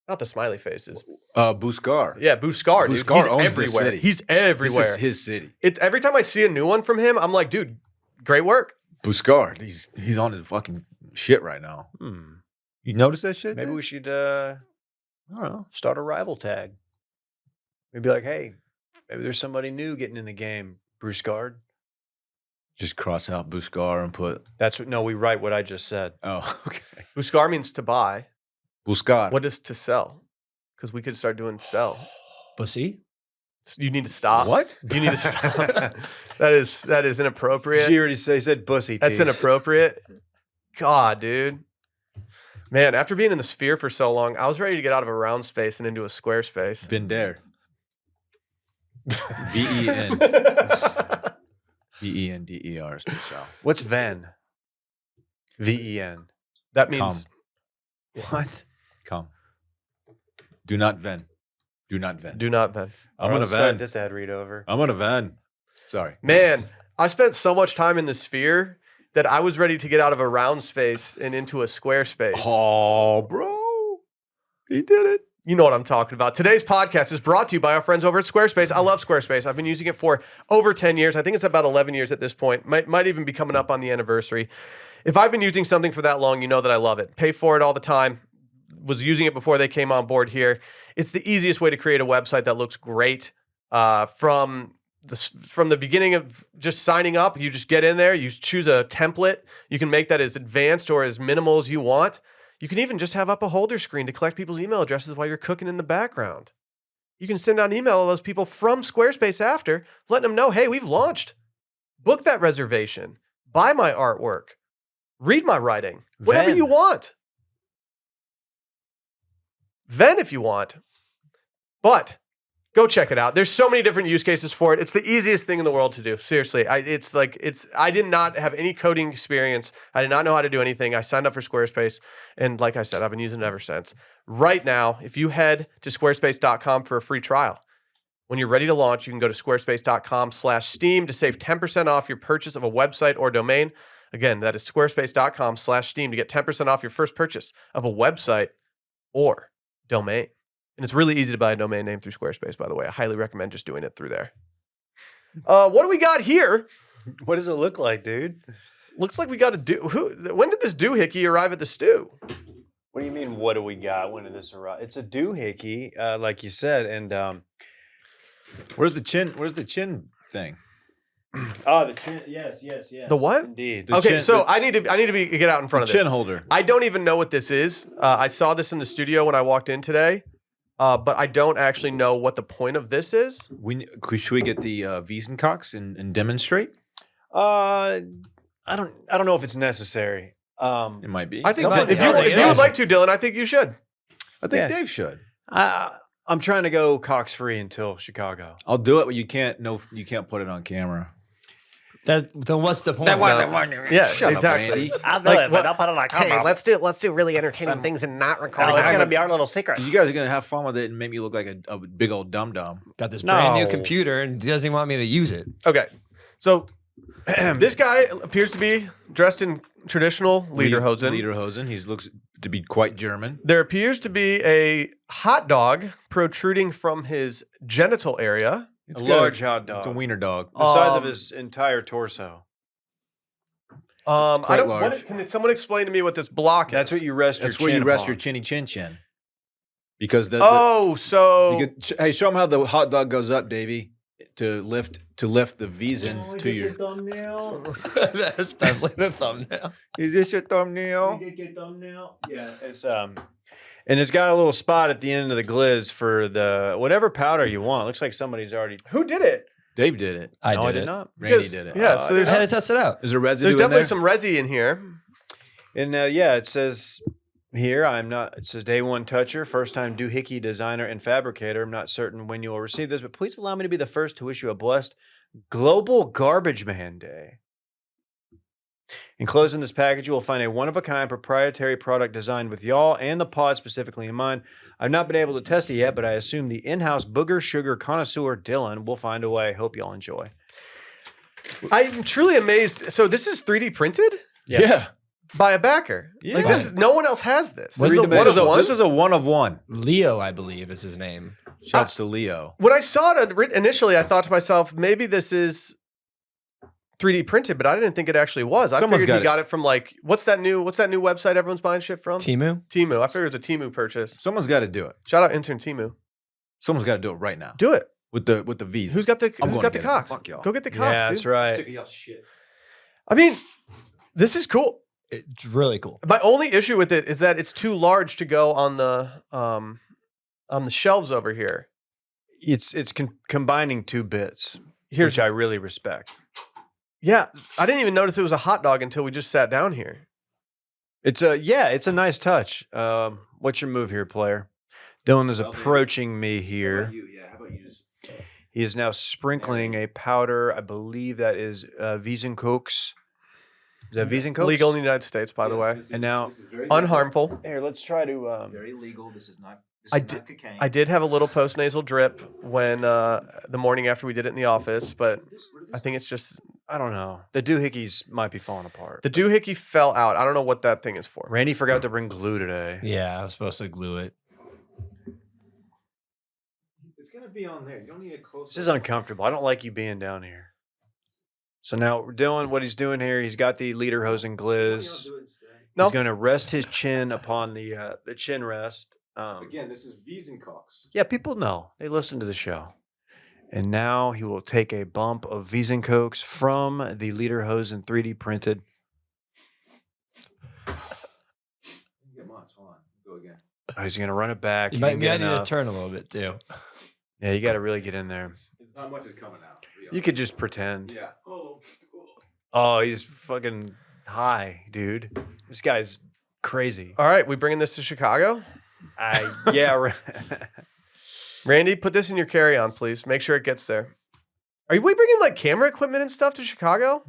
Not the smiley faces. Buscar. Yeah, Buscar, dude. Buscar He's owns the everywhere. city. He's This everywhere. is his city. It's every time I see a new one from him, I'm like, dude, great work. Buscar. He's on his fucking shit right now. You notice that shit? Maybe dude? we should, I don't know, start a rival tag. We'd be like, hey, maybe there's somebody new getting in the game. Bruce Guard. just cross out Buscar and put. That's what. No, we write what I just said. Oh, okay. Buscar means to buy. Buscar. What is to sell? Because we could start doing to sell. Pussy. You need to stop. What? You need to stop. that is inappropriate. She already said pussy. That's T. inappropriate. God, dude. Man, after being in the sphere for so long, I was ready to get out of a round space and into a square space. Vinder. VEN. VENDER is to sell. What's Ven? VEN. That means What? Come. Do not ven. Do not vent. Do not vent. I'm gonna start vent. this ad read over. I'm gonna vent. Sorry. Man, I spent so much time in the sphere that I was ready to get out of a round space and into a square space. Oh, bro. He did it. You know what I'm talking about. Today's podcast is brought to you by our friends over at Squarespace. I love Squarespace. I've been using it for over 10 years. I think it's about 11 years at this point. Might even be coming up on the anniversary. If I've been using something for that long, you know that I love it. Pay for it all the time. Was using it before they came on board here. It's the easiest way to create a website that looks great. From the beginning of just signing up, you just get in there, you choose a template. You can make that as advanced or as minimal as you want. You can even just have up a holder screen to collect people's email addresses while you're cooking in the background. You can send out an email to those people from Squarespace after, letting them know, hey, we've launched. Book that reservation. Buy my artwork. Read my writing. Whatever Ven. you want. Vent if you want. But go check it out. There's so many different use cases for it. It's the easiest thing in the world to do. Seriously. I did not have any coding experience. I did not know how to do anything. I signed up for Squarespace. And like I said, I've been using it ever since. Right now, if you head to squarespace.com for a free trial, when you're ready to launch, you can go to squarespace.com/Steam to save 10% off your purchase of a website or domain. Again, that is squarespace.com/Steam to get 10% off your first purchase of a website or domain. And it's really easy to buy a domain name through Squarespace, by the way. I highly recommend just doing it through there. What do we got here? What does it look like, dude? Looks like we got when did this doohickey arrive at the stew? What do you mean, what do we got? When did this arrive? It's a doohickey, like you said. And Where's the chin thing? oh, the chin. Yes. The what? Indeed. The Okay, chin- so the- I need to get out in front The of this. chin holder. I don't even know what this is. I saw this in the studio when I walked in today, but I don't actually know what the point of this is. Should we get the Wiesn Koks and demonstrate? I don't know if it's necessary. It might be. I think Somebody if tell you me. would like to, Dylan, I think you should. I think Yeah. Dave should. I'm trying to go Cox free until Chicago. I'll do it, but you can't put it on camera. Then what's the point? Yeah, Shut exactly. Up, I'll do Like, it, but I'll put it on camera. Hey, let's do really entertaining things and not record. Oh, it's it. gonna be our little secret. Because you guys are gonna have fun with it and make me look like a big old dum dum. Got this brand new No. computer and he doesn't want me to use it. Okay, so this guy appears to be dressed in traditional lederhosen. Lederhosen. He looks to be quite German. There appears to be a hot dog protruding from his genital area. It's a large hot dog. It's a wiener dog. The size of Um, his entire torso. I quite don't. large. Can someone explain to me what this block That's is? what you rest That's your where chin you rest upon. your chinny chin chin. Because Oh, so hey, show them how the hot dog goes up, Davey, to lift the Wiesn to your. That's definitely the thumbnail. Is this your thumbnail? Yeah, it's and it's got a little spot at the end of the glizz for the whatever powder you want. Looks like somebody's already. who did it? Dave did it. I No, did I did it. not. Randy Because- did it. Yeah, so I had to test it out. Is there residue There's in definitely there? some resi in here. And yeah, it says here it says day one toucher, first time doohickey designer and fabricator. I'm not certain when you will receive this, but please allow me to be the first to wish you a blessed Global Garbage Man Day. Enclosed in this package, you will find a one-of-a-kind proprietary product designed with y'all and the pod specifically in mind. I've not been able to test it yet, but I assume the in-house booger sugar connoisseur Dillon will find a way. Hope y'all enjoy. I'm truly amazed. So this is 3D printed Yeah. by a backer. Like Yeah. this is, no one else has this. What's This is the a one of one. This is a one of one. Leo, I believe, is his name. Shouts to Leo. When I saw it initially, I thought to myself, maybe this is 3D printed, but I didn't think it actually was. I Someone's figured he got got it from like what's that new website everyone's buying shit from? Timu? Timu. I figured it was a Timu purchase. Someone's got to do it. Shout out intern Timu. Someone's got to do it right now Do it. with the Wiesn. Who's got the I'm who's going got to the get it. Cox? Fuck y'all. Go get the Cox. Yeah, dude. that's right. I mean, this is cool. It's really cool. My only issue with it is that it's too large to go on the shelves over here. It's combining two bits, Here's which I really respect. Yeah, I didn't even notice it was a hot dog until we just sat down here. It's a nice touch. What's your move here, player? Dylan is Well, David. approaching me here. How about you just... He is now sprinkling a powder. I believe that is Wiesn Koks. Is that Wiesn Koks? Legal in the United States, by the way. And now- Unharmful. Here, let's try to. Very legal. This is not I did have a little post-nasal drip when the morning after we did it in the office, but I think it's just I don't know. The Doohickeys might be falling apart. the doohickey fell out. I don't know what that thing is for. Randy forgot to bring glue today. Yeah, I was supposed to glue it. It's gonna be on there. You don't need it close. This is uncomfortable. I don't like you being down here. So now Dylan, what he's doing here, he's got the lederhosen glizz. No. He's going to rest his chin upon the chin rest. Again, this is Wiesn Koks. Yeah, people know. They listen to the show. And now he will take a bump of Wiesn Koks from the lederhosen 3D printed. Get much. Hold on. Go again. Oh, he's going to run it back. You He might didn't get need to enough. turn a little bit too. Yeah, you got to really get in there. It's not much is coming out. You could just pretend. Yeah. Oh, he's fucking high, dude. This guy's crazy. All right, we bringing this to Chicago? Yeah. Randy, put this in your carry-on, please. Make sure it gets there. Are we bringing like camera equipment and stuff to Chicago?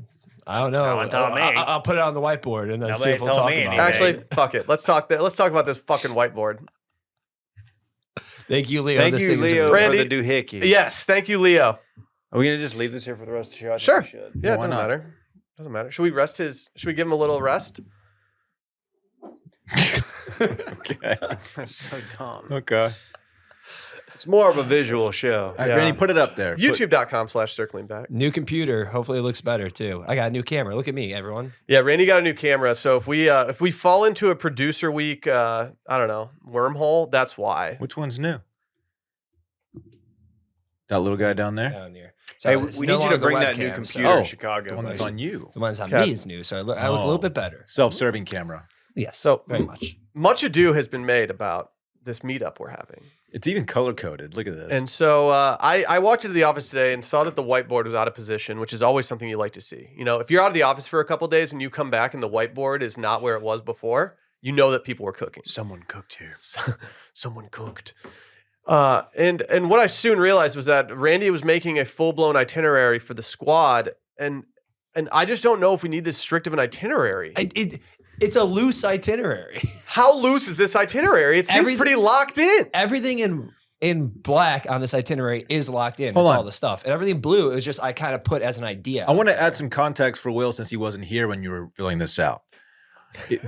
I don't know. No one told me. I'll put it on the whiteboard and then see Nobody if we'll told talk me about anything. it. Actually, fuck it. Let's talk. Let's talk about this fucking whiteboard. Thank you, Leo. Thank This you, thing is Leo, amazing. for Randy- the doohickey. Yes, thank you, Leo. Are we going to just leave this here for the rest of the show? I think Sure. we should. Yeah, it Why doesn't not? matter. Doesn't matter. Should we rest his? Should we give him a little rest? Okay. That's so dumb. Okay. It's more of a visual show. All right, Randy, put it up there. Put- YouTube.com/circling back. New computer. Hopefully it looks better too. I got a new camera. Look at me, everyone. Yeah, Randy got a new camera. So if we fall into a producer week, I don't know, wormhole, that's why. Which one's new? That little guy down there? Down here. Hey, it's we no need you to longer the bring that new webcam, computer Oh, in Chicago. The one that's buddy. on you. The ones on Okay. me is new, so I look a little bit better. Self-serving camera. Yes. So very much. Much ado has been made about this meetup we're having. It's even color-coded. Look at this. And so I walked into the office today and saw that the whiteboard was out of position, which is always something you like to see. You know, if you're out of the office for a couple days and you come back and the whiteboard is not where it was before, you know that people were cooking. Someone cooked here. Someone cooked. And what I soon realized was that Randy was making a full-blown itinerary for the squad, and I just don't know if we need this strict of an itinerary. It's a loose itinerary. How loose is this itinerary? It seems Everything- pretty locked in. Everything in black on this itinerary is locked in. Hold It's on. all the stuff. And everything blue is just I kind of put as an idea. I want to add some context for Will since he wasn't here when you were filling this out.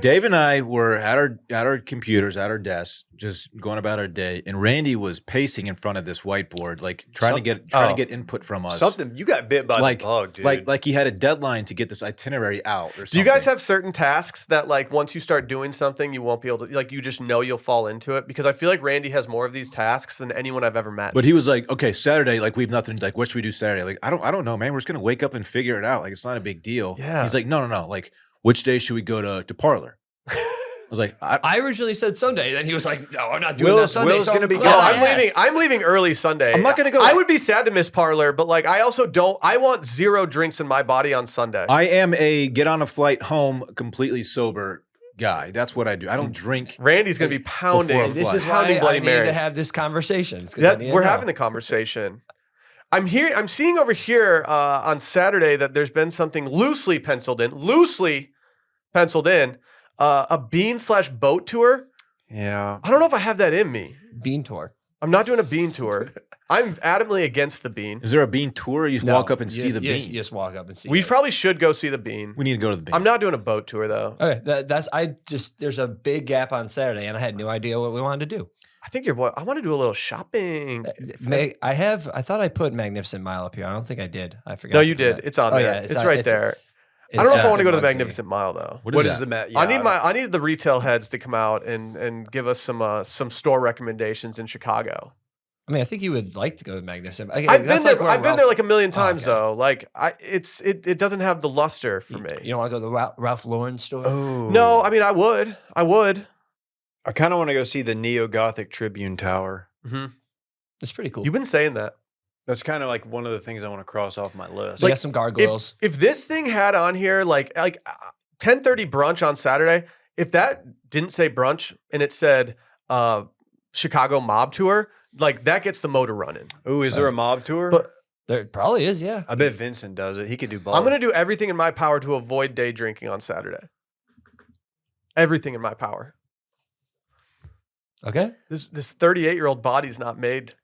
Dave and I were at our computers, at our desks, just going about our day, and Randy was pacing in front of this whiteboard, like trying to get input from us. Something. You got bit by like the bug, dude. like he had a deadline to get this itinerary out. Or something. Do you guys have certain tasks that, like, once you start doing something, you won't be able to, like, you just know you'll fall into it? Because I feel like Randy has more of these tasks than anyone I've ever met. But he was like, "Okay, Saturday, like we have nothing. Like, what should we do Saturday? Like, I don't know, man. We're just gonna wake up and figure it out. Like, it's not a big deal." Yeah. He's like, "No. Like, which day should we go to Parlor?" I was like, I originally said Sunday. Then he was like, "No, I'm not doing that Will's Sunday." gonna I'm be glad gone. I I'm leaving early Sunday. I'm not gonna go. I would be sad to miss Parlor, but like I also don't. I want 0 drinks in my body on Sunday. I am a get on a flight home completely sober guy. That's what I do. I don't drink. Randy's gonna be pounding. Before This is why pounding I Bloody needed to Marys. have this conversation. We're having the conversation. I'm seeing over here on Saturday that there's been something loosely penciled in. A bean/boat tour. yeah. I don't know if I have that in me. bean tour. I'm not doing a bean tour. I'm adamantly against the bean. Is there a bean tour? Or you just walk up and see the bean. You just walk up and see. We it. probably should go see the bean. We need to go to the bean. I'm not doing a boat tour though. Okay, there's a big gap on Saturday, and I had no idea what we wanted to do. I think I want to do a little shopping. I thought I put Magnificent Mile up here. I don't think I did. I forgot. No, to you do did. that. It's on Oh, there. yeah, it's on- right there. it's I don't know if I down want to go to the Muncie. Magnificent Mile though. What is that? the Met? I need the retail heads to come out and give us some store recommendations in Chicago. I mean, I think you would like to go to Magnificent. I've been there. I've been there like a million times okay. though. Like it doesn't have the luster for me. You don't want to go to the Ralph Lauren store? Oh No, I mean I would. I kind of want to go see the Neo-Gothic Tribune Tower. Mm-hmm. It's pretty cool. You've been saying that. That's kind of like one of the things I want to cross off my list. They got some gargoyles. If this thing had on here like 10:30 brunch on Saturday, if that didn't say brunch and it said Chicago mob tour, like that gets the motor running. Ooh, is there a mob tour? But There probably is, yeah. I bet Vincent does it. He could do both. I'm going to do everything in my power to avoid day drinking on Saturday. Everything in my power. Okay. This 38-year-old body's not made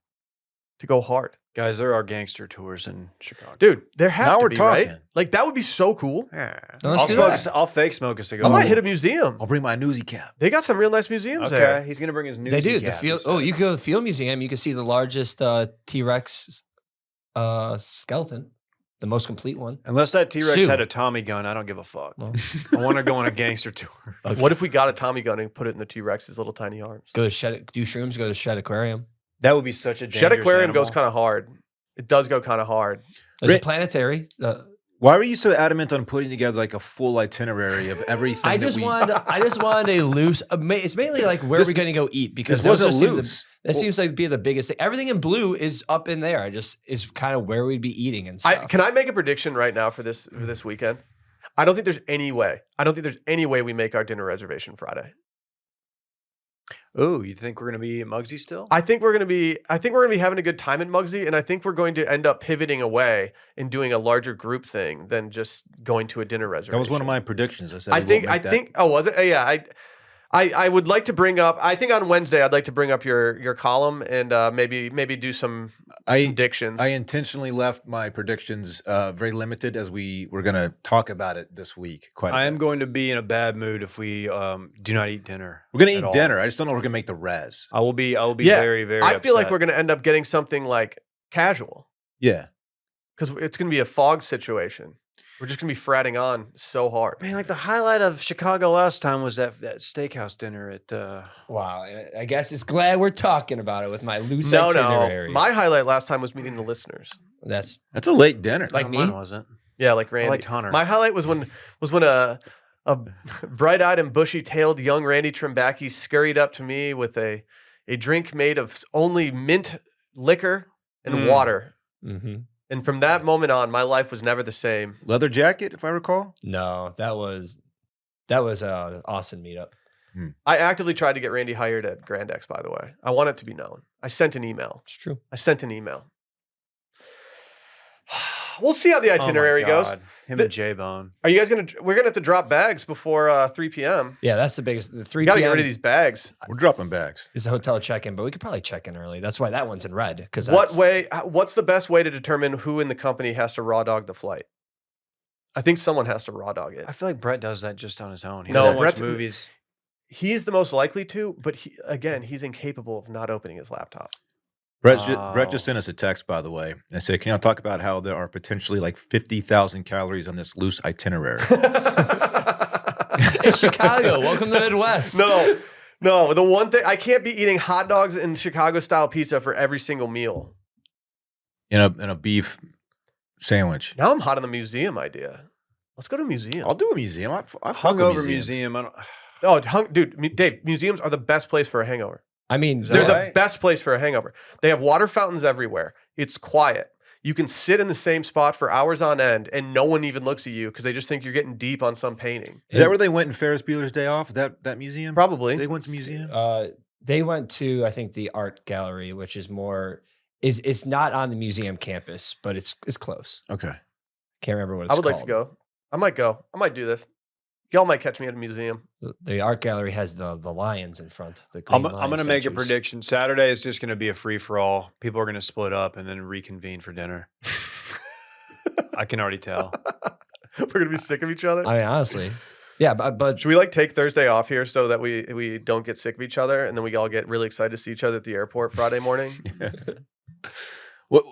to go hard. Guys, there are gangster tours in Chicago. Dude, there have Now to we're be, right? talking. Like, that would be so cool. Yeah. Then let's I'll do smoke. that. I'll fake smoke a I cigar. might hit a museum. I'll bring my newsy cap. They got some real nice museums Okay, there. he's gonna bring his news. They do. The field. Oh, you can go to the Field Museum. You can see the largest T-Rex skeleton, the most complete one. Unless that T-Rex Sue. had a Tommy gun, I don't give a fuck. Well, I want to go on a gangster tour. What if we got a Tommy gun and put it in the T-Rex's little tiny arms? go to Shed. Do shrooms. Go to Shed Aquarium. That would be such a dangerous Shed Aquarium goes animal. kind of hard. It does go kind of hard. There's a Rick- planetary. Why were you so adamant on putting together like a full itinerary of everything? I that just we- wanted a loose. It's mainly like where This- we're going to go eat because This that wasn't just seemed loose. That seems like to be the biggest thing. Everything in blue is up in there. Is kind of where we'd be eating and stuff. Can I make a prediction right now for this weekend? I don't think there's any way. We make our dinner reservation Friday. Oh, you think we're gonna be at Muggsy still? I think we're gonna be having a good time in Muggsy, and I think we're going to end up pivoting away and doing a larger group thing than just going to a dinner reservation. That was one of my predictions. I said I think. Oh, was it? Yeah. I would like to bring up. I think on Wednesday I'd like to bring up your column and maybe do some dictions. I intentionally left my predictions very limited as we were going to talk about it this week. I am going to be in a bad mood if we do not eat dinner. We're going to at eat all. dinner. I just don't know if we're going to make the res. I will be Yeah, very, very I feel like upset. we're going to end up getting something like casual Yeah. because it's going to be a fog situation. We're just going to be fratting on so hard. Man, like the highlight of Chicago last time was that steakhouse dinner at Wow. I guess it's glad we're talking about it with my loose No. itinerary. My highlight last time was meeting the listeners. That's That's a late dinner. Like no, mine me? wasn't. Yeah, like I Randy. liked Hunter. My highlight was when a bright-eyed and bushy-tailed young Randy Trimbacki scurried up to me with a drink made of only mint liquor and water. mm-hmm. And from that moment on, my life was never the same. Leather jacket, if I recall. No, that was a awesome meetup. I actively tried to get Randy hired at Grand X, by the way. I want it to be known. I sent an email. It's true. We'll see how the itinerary goes. Him and J-Bone. Are you guys we're gonna have to drop bags before 3 p.m. Yeah, that's the biggest. The 3 We gotta p.m. get rid of these bags. We're dropping bags. is a hotel check-in, but we could probably check in early. That's why that one's in red. Because What's the best way to determine who in the company has to raw dog the flight? I think someone has to raw dog it. I feel like Brett does that just on his own. He No, doesn't watch Brett's- movies. He's the most likely to, but he's incapable of not opening his laptop. Brett Oh. just sent us a text, by the way, and said, "Can y'all talk about how there are potentially like 50,000 calories on this loose itinerary?" it's Chicago. Welcome to the Midwest. No. The one thing I can't be eating hot dogs and Chicago style pizza for every single meal. in a beef sandwich. Now I'm hot on the museum idea. Let's go to a museum. I'll do a museum. I fuck with Hungover museums. museum. I don't, Dude, Dave, museums are the best place for a hangover. I mean, Is They're that the right? best place for a hangover. They have water fountains everywhere. It's quiet. You can sit in the same spot for hours on end and no one even looks at you because they just think you're getting deep on some painting. Is that where they went in Ferris Bueller's Day Off? That museum? Probably. They went to museum. they went to I think the art gallery, which is more it's not on the museum campus, but it's close. Okay. Can't remember what it's I would called. like to go. I might go. I might do this. Y'all might catch me at a museum. The art gallery has the lions in front. The I'm green lion going to make a statues. prediction. Saturday is just going to be a free for all. People are going to split up and then reconvene for dinner. I can already tell. We're gonna be sick of each other. I mean, honestly, yeah, but Should we like take Thursday off here so that we don't get sick of each other and then we all get really excited to see each other at the airport Friday morning? What?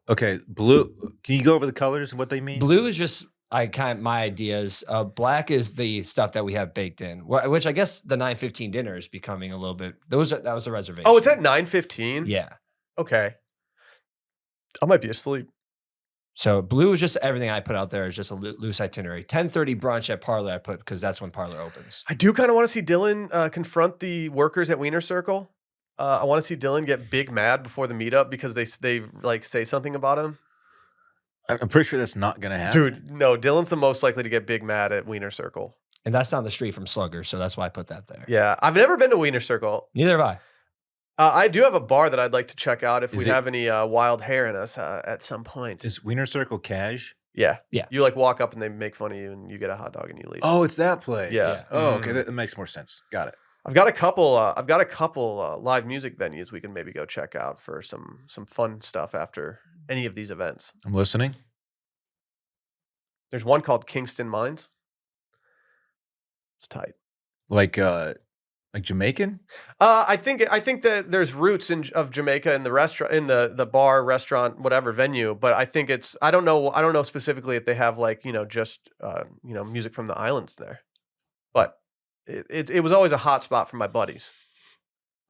Okay. Blue. Can you go over the colors and what they mean? blue is just my ideas. Black is the stuff that we have baked in, which I guess the 9:15 dinner is becoming a little bit. That was a reservation. Oh, it's at 9:15? Yeah. Okay. I might be asleep. So blue is just everything I put out there is just a loose itinerary. 10:30 brunch at Parlor I put because that's when Parlor opens. I do kind of want to see Dillon confront the workers at Wiener Circle. I want to see Dillon get big mad before the meetup because they like say something about him. I'm pretty sure that's not going to happen. Dude, no, Dillon's the most likely to get big mad at Wiener Circle. And that's down the street from Slugger, so that's why I put that there. Yeah, I've never been to Wiener Circle. Neither have I. I do have a bar that I'd like to check out if Is we it- have any wild hair in us at some point. Is Wiener Circle cash? Yeah. Yeah. You like walk up and they make fun of you and you get a hot dog and you leave. Oh, it's that place. Yeah. Oh, okay. That makes more sense. Got it. I've got a couple. Live music venues we can maybe go check out for some fun stuff after any of these events. I'm listening. There's one called Kingston Mines. It's tight. Like Jamaican? I think that there's roots of Jamaica in the restaurant, in the bar, restaurant, whatever venue. But I think it's I don't know specifically if they have like just music from the islands there. But it was always a hot spot for my buddies.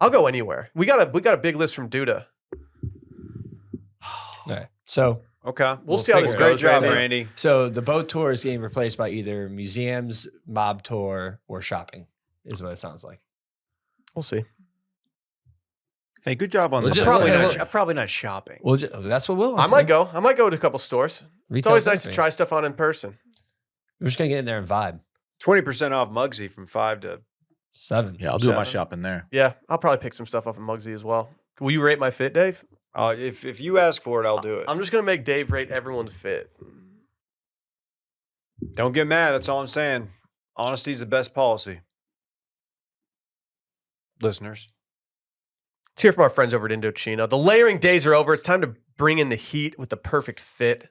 I'll go anywhere. We got a big list from Duda. All right. So Okay. We'll see how this figure it. goes, Great job, Randy. Randy. So the boat tour is getting replaced by either museums, mob tour, or shopping, is what it sounds like. We'll see. Hey, good job on Well, this. just- Probably okay, not. well- Probably not shopping. Well, that's what Will. I might go. I might go to a couple stores. It's Retail's always nice to everything. try stuff on in person. We're just gonna get in there and vibe. 20% off Muggsy from 5 to 7. Yeah, I'll do my 7. shopping there. Yeah, I'll probably pick some stuff up at Muggsy as well. Will you rate my fit, Dave? If you ask for it, I'll do it. I'm just gonna make Dave rate everyone's fit. Don't get mad. That's all I'm saying. Honesty is the best policy. Listeners. Let's hear from our friends over at Indochino. The layering days are over. It's time to bring in the heat with the perfect fit.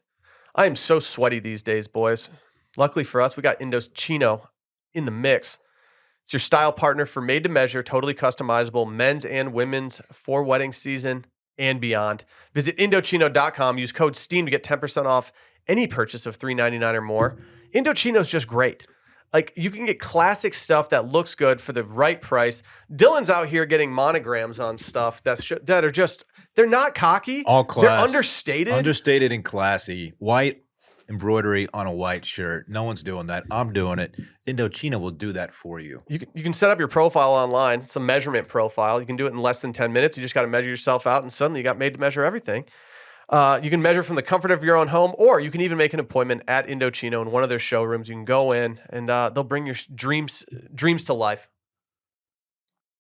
I am so sweaty these days, boys. Luckily for us, we got Indochino in the mix. It's your style partner for made to measure, totally customizable men's and women's for wedding season and beyond. Visit Indochino.com. Use code STEAM to get 10% off any purchase of $3.99 or more. Indochino is just great. Like, you can get classic stuff that looks good for the right price. Dillon's out here getting monograms on stuff that are just, they're not cocky. All class. They're understated. Understated and classy. White embroidery on a white shirt. No one's doing that. I'm doing it. Indochino will do that for you. You can set up your profile online. It's a measurement profile. You can do it in less than 10 minutes. You just got to measure yourself out, and suddenly you got made to measure everything. You can measure from the comfort of your own home, or you can even make an appointment at Indochino in one of their showrooms. You can go in, and they'll bring your dreams to life.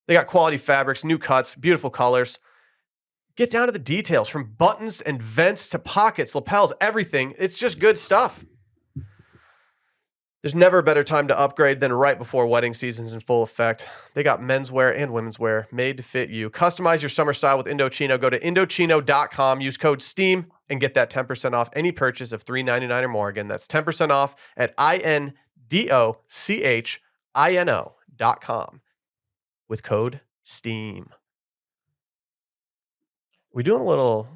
They got quality fabrics, new cuts, beautiful colors. Get down to the details, from buttons and vents to pockets, lapels, everything. It's just good stuff. There's never a better time to upgrade than right before wedding season's in full effect. They got menswear and womenswear made to fit you. Customize your summer style with Indochino. Go to Indochino.com, use code STEAM, and get that 10% off any purchase of $3.99 or more. Again, that's 10% off at Indochino.com with code STEAM. We doing a little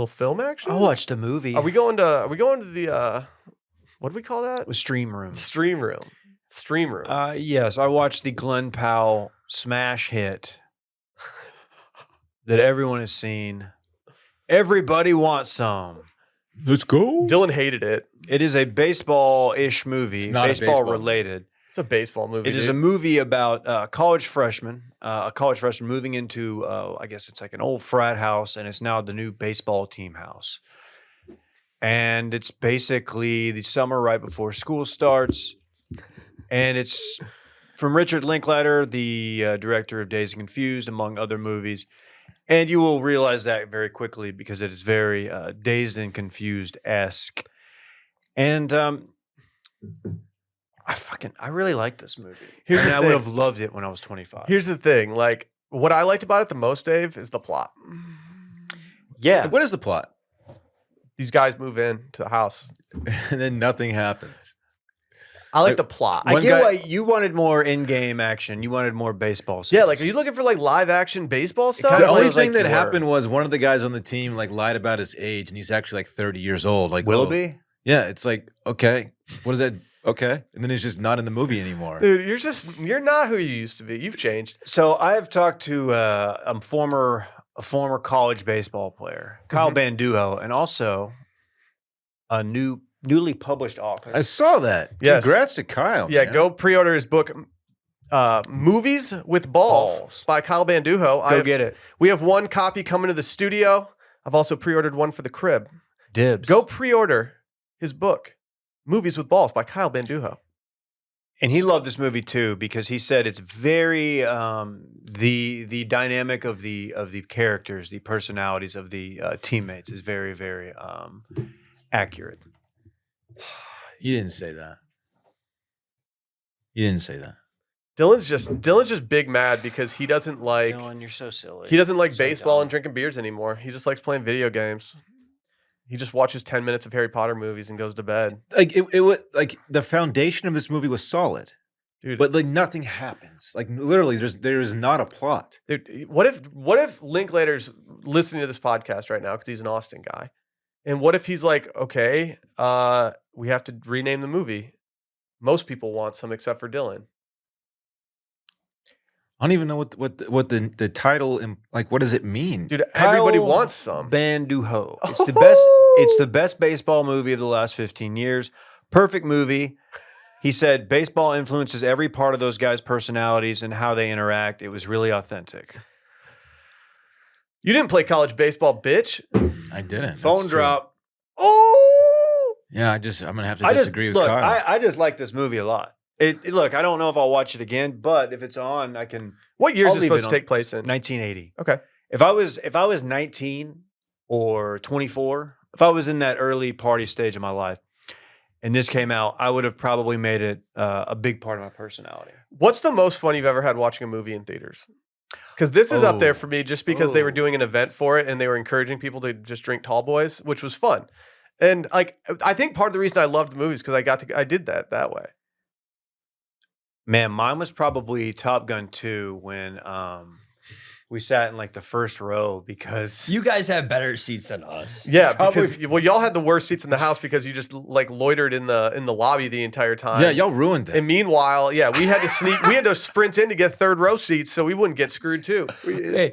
film action? I watched a movie. Are we going to the what do we call that? with Stream Room. Stream room. Yes, I watched the Glenn Powell smash hit that everyone has seen. Everybody wants some. Let's go. Dillon hated it. It is a baseball-ish movie, It's not a baseball baseball related. It's a baseball movie. It is a movie about a college freshman moving into, I guess it's like an old frat house, and it's now the new baseball team house. And it's basically the summer right before school starts. And it's from Richard Linklater, the director of Dazed and Confused, among other movies. And you will realize that very quickly because it is very Dazed and Confused-esque. And I really like this movie. Here's the I would thing. have loved it when I was 25. Here's the thing. Like, what I liked about it the most, Dave, is the plot. Yeah. What is the plot? These guys move in to the house. And then nothing happens. I like the plot. I One get guy- why you wanted more in-game action. You wanted more baseball Yeah, scenes. like, are you looking for like live action baseball stuff? kinda The only feels like thing that you were. happened was one of the guys on the team like lied about his age, and he's actually like 30 years old. Like Willoughby? Yeah, it's like, okay, what is that? Okay, and then he's just not in the movie anymore. Dude, you're not who you used to be. You've changed. So I have talked to a former college baseball player, Kyle Banduho, and also a newly published author. I saw that. Yes. Congrats to Kyle. Yeah, man. go pre-order his book, Movies with Balls, by Kyle Banduho. Go get it. We have one copy coming to the studio. I've also pre-ordered one for the crib. Dibs. Go pre-order his book, Movies with Balls by Kyle Banduho. And he loved this movie too because he said it's very the dynamic of the characters, the personalities of the teammates is very, very accurate. He didn't say that. You didn't say that. Dylan's just big mad because he doesn't like Dylan, you're so silly. he doesn't like So baseball dumb. and drinking beers anymore. He just likes playing video games. He just watches 10 minutes of Harry Potter movies and goes to bed. Like it was like the foundation of this movie was solid, Dude, but like nothing happens. Like literally, there is not a plot. dude, what if Linklater's listening to this podcast right now because he's an Austin guy, and what if he's like, okay, we have to rename the movie. Most people want some except for Dillon. I don't even know what the title like. What does it mean? Dude, everybody Kyle wants some. Banduho. It's the best. It's the best baseball movie of the last 15 years. Perfect movie. He said baseball influences every part of those guys' personalities and how they interact. It was really authentic. You didn't play college baseball, bitch. I didn't. Phone That's true. drop. Oh, Yeah, I'm gonna have to disagree with look. Kyle. I just like this movie a lot. Look, I don't know if I'll watch it again, but if it's on, I can. what year is I'll it leave supposed it to on. take place in? 1980. Okay. If I was 19 or 24, if I was in that early party stage of my life, and this came out, I would have probably made it a big part of my personality. What's the most fun you've ever had watching a movie in theaters? Because this is up there Oh. for me just because they were Oh. doing an event for it and they were encouraging people to just drink tall boys, which was fun. And like, I think part of the reason I loved the movies because I did that way. Man, mine was probably Top Gun 2 when we sat in like the first row because You guys have better seats than us. Yeah, Probably- because y'all had the worst seats in the house because you just like loitered in the lobby the entire time. Yeah, y'all ruined it. And meanwhile, yeah, we had to sprint in to get third row seats so we wouldn't get screwed too. Hey,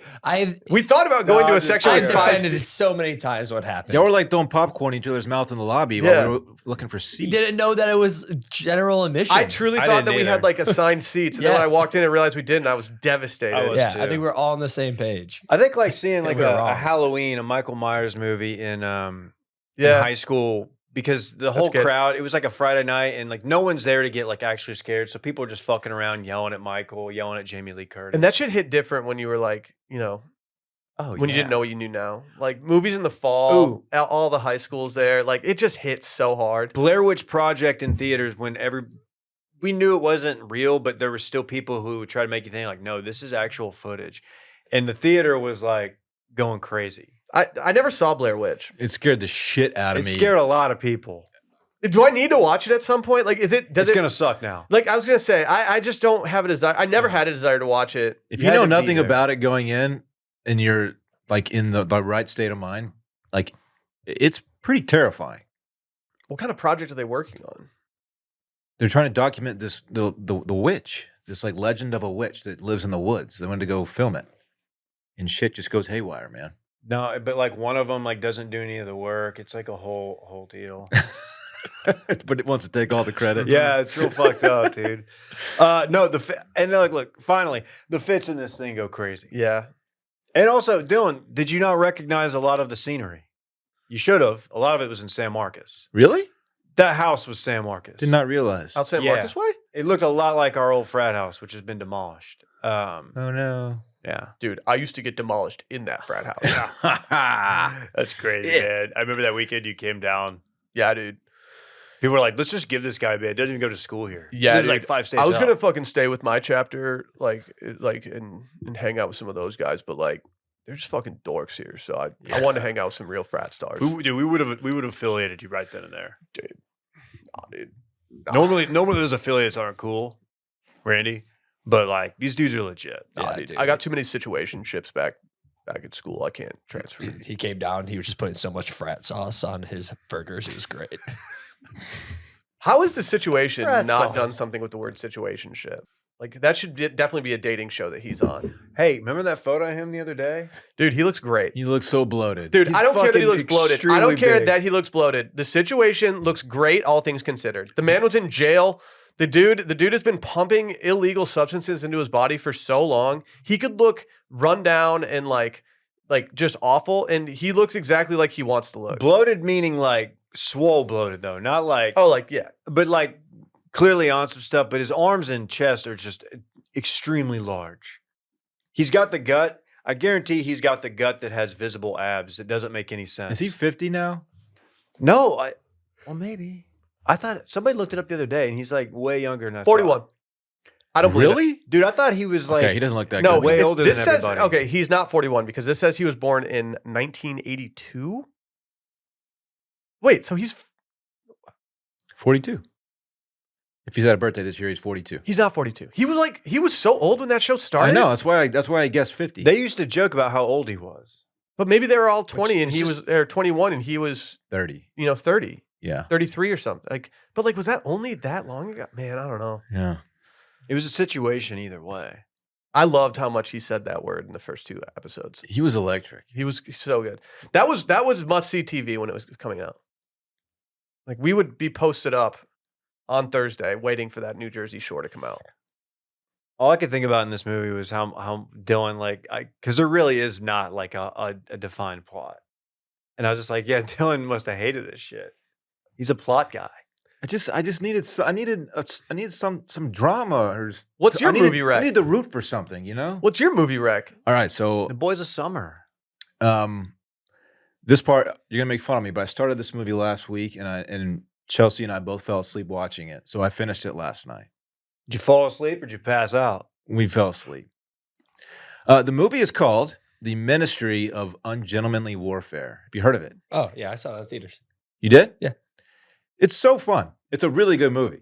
We thought about going to a just- section I've with five defended it seats. so many times what happened. Y'all were like throwing popcorn in each other's mouth in the lobby Yeah. while we were looking for seats. You didn't know that it was general admission. I truly I thought didn't that we had either. like assigned seats, and then when I Yes. walked in and realized we didn't, I was devastated. I was Yeah, too. I think we're all on the same page. I think like seeing like we were a wrong. Halloween, a Michael Myers movie in Yeah. high school because the whole good. crowd, it was like a Friday night and like no one's there to get like actually scared. So people are just fucking around yelling at Michael, yelling at Jamie Lee Curtis. And that shit hit different when you were like, oh, when you didn't know what you knew now. Like movies in the fall, Ooh. all the high schools there, like it just hits so hard. Blair Witch Project in theaters when we knew it wasn't real, but there were still people who would try to make you think like, no, this is actual footage. And the theater was like going crazy. I never saw Blair Witch. It scared the shit out of It me. scared a lot of people. Do I need to watch it at some point? Like, does It's it gonna suck now. like I was gonna say, I just don't have a desire. I never had a desire to watch it. If You you had know to be nothing there. about it going in and you're like in the right state of mind, like it's pretty terrifying. What kind of project are they working on? They're trying to document the witch, this like legend of a witch that lives in the woods. They wanted to go film it. And shit just goes haywire, man. No, but like one of them like doesn't do any of the work. It's like a whole deal. But it wants to take all the credit. Yeah, it's real fucked up, dude. No, and look, finally, the fits in this thing go crazy. Yeah. And also, Dylan, did you not recognize a lot of the scenery? You should have. A lot of it was in San Marcos. Really? That house was San Marcos. Did not realize. Outside Yeah. Marcus Way? It looked a lot like our old frat house, which has been demolished. Oh no. Yeah. Dude, I used to get demolished in that frat house. That's crazy, Sick. man. I remember that weekend you came down. Yeah, dude. People were like, let's just give this guy a bit. Doesn't even go to school here. Yeah, He was dude. like 5 states I was out. gonna fucking stay with my chapter, and hang out with some of those guys, but like they're just fucking dorks here. So I wanted to hang out with some real frat stars. We would have affiliated you right then and there. Nah, dude. Normally those affiliates aren't cool, Randy. But like these dudes are legit. Nah, Yeah, dude. dude. I got too many situationships back at school. I can't transfer. Dude, he came down. He was just putting so much frat sauce on his burgers. It was great. How is the situation Frat not sauce. done something with the word situationship? Like that should definitely be a dating show that he's on. Hey, remember that photo of him the other day? Dude, he looks great. You look so bloated. Dude, He's I don't care that he fucking looks bloated. I extremely don't care big. that he looks bloated. The situation looks great, all things considered. The man was in jail. The dude has been pumping illegal substances into his body for so long. He could look run down and like just awful, and he looks exactly like he wants to look. Bloated meaning like swole bloated though, not like Oh, like yeah. but like clearly on some stuff, but his arms and chest are just extremely large. He's got the gut. I guarantee he's got the gut that has visible abs. It doesn't make any sense. Is he 50 now? No, well maybe. I thought somebody looked it up the other day and he's like way younger than I thought. 41. I don't believe it. Really? Dude, I thought he was like Okay, way it's- older No, than this everybody. says okay. He's not 41 because this says okay. He's not 41 because this says he was born in 1982. Wait, so he's 42. If he's had a birthday this year, he's 42. not 42. He was so old when that show started. I know. That's why I guessed 50. They used to joke about how old he was. But maybe they were all 20 and is he was or 21 and he was 30. 30, Yeah. 33 or something. But was that only that long ago? Man, I don't know. Yeah. It was a situation either way. I loved how much he said that word in the first 2 episodes. He was electric. He was so good. That was must see TV when it was coming out. Like we would be posted up on Thursday waiting for that New Jersey Shore to come out. All I could think about in this movie was how Dillon because there really is not like a defined plot, and I was just like, yeah, Dillon must have hated this shit. He's a plot guy. I just needed some drama or What's your movie rec? I need to root for something, you know? What's your movie rec? All right, so The Boys of Summer. this part you're gonna make fun of me, but I started this movie last week, and Chelsea and I both fell asleep watching it. So I finished it last night. Did you fall asleep or did you pass out? We fell asleep. The movie is called The Ministry of Ungentlemanly Warfare. Have you heard of it? Oh yeah, I saw it in theaters. You did? Yeah. It's so fun. It's a really good movie.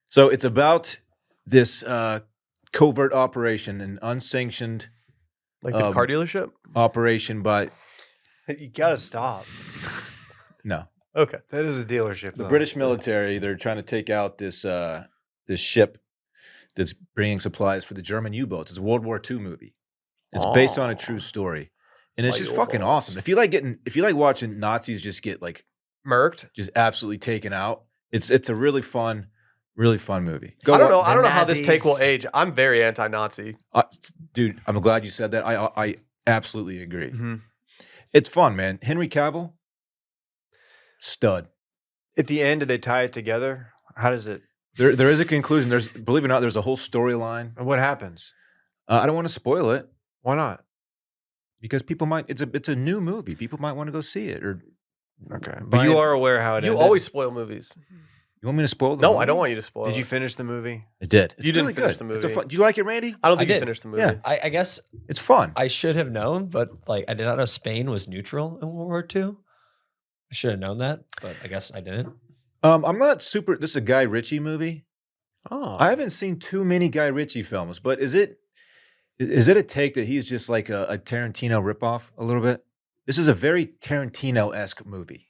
So it's about this covert operation, an unsanctioned Like the car dealership? operation by You gotta stop. no. Okay. That is a dealership. The though. British military, they're trying to take out this ship that's bringing supplies for the German U-boats. It's a World War II movie. It's based on a true story. And it's Like just fucking U-boats. awesome. If you like watching Nazis just get like Merked? just absolutely taken out, it's a really fun movie. I don't know. The I don't know how this take will Nazis. age. I'm very anti-Nazi. Dude, I'm glad you said that. I absolutely agree. Mm-hmm. It's fun, man. Henry Cavill, stud. At the end, did they tie it together? How does it? There is a conclusion. Believe it or not, there's a whole storyline. What happens? I don't want to spoil it Why not? because people might. It's a new movie. People might want to go see it. Or Okay, but Brian- you are aware how it You ended. always spoil movies. you want me to spoil the No, movie? I don't want you to spoil Did you it. finish the movie? I did. It's You didn't really finish good. the It's a movie. fun. Do you like it, Randy? I don't think I you did. finished the movie. Yeah. I guess It's fun. I should have known, but like I did not know Spain was neutral in World War II. I should have known that, but I guess I didn't. I'm not super. This is a Guy Ritchie movie. Oh, I haven't seen too many Guy Ritchie films, but is it a take that he's just like a Tarantino ripoff a little bit? This is a very Tarantino-esque movie.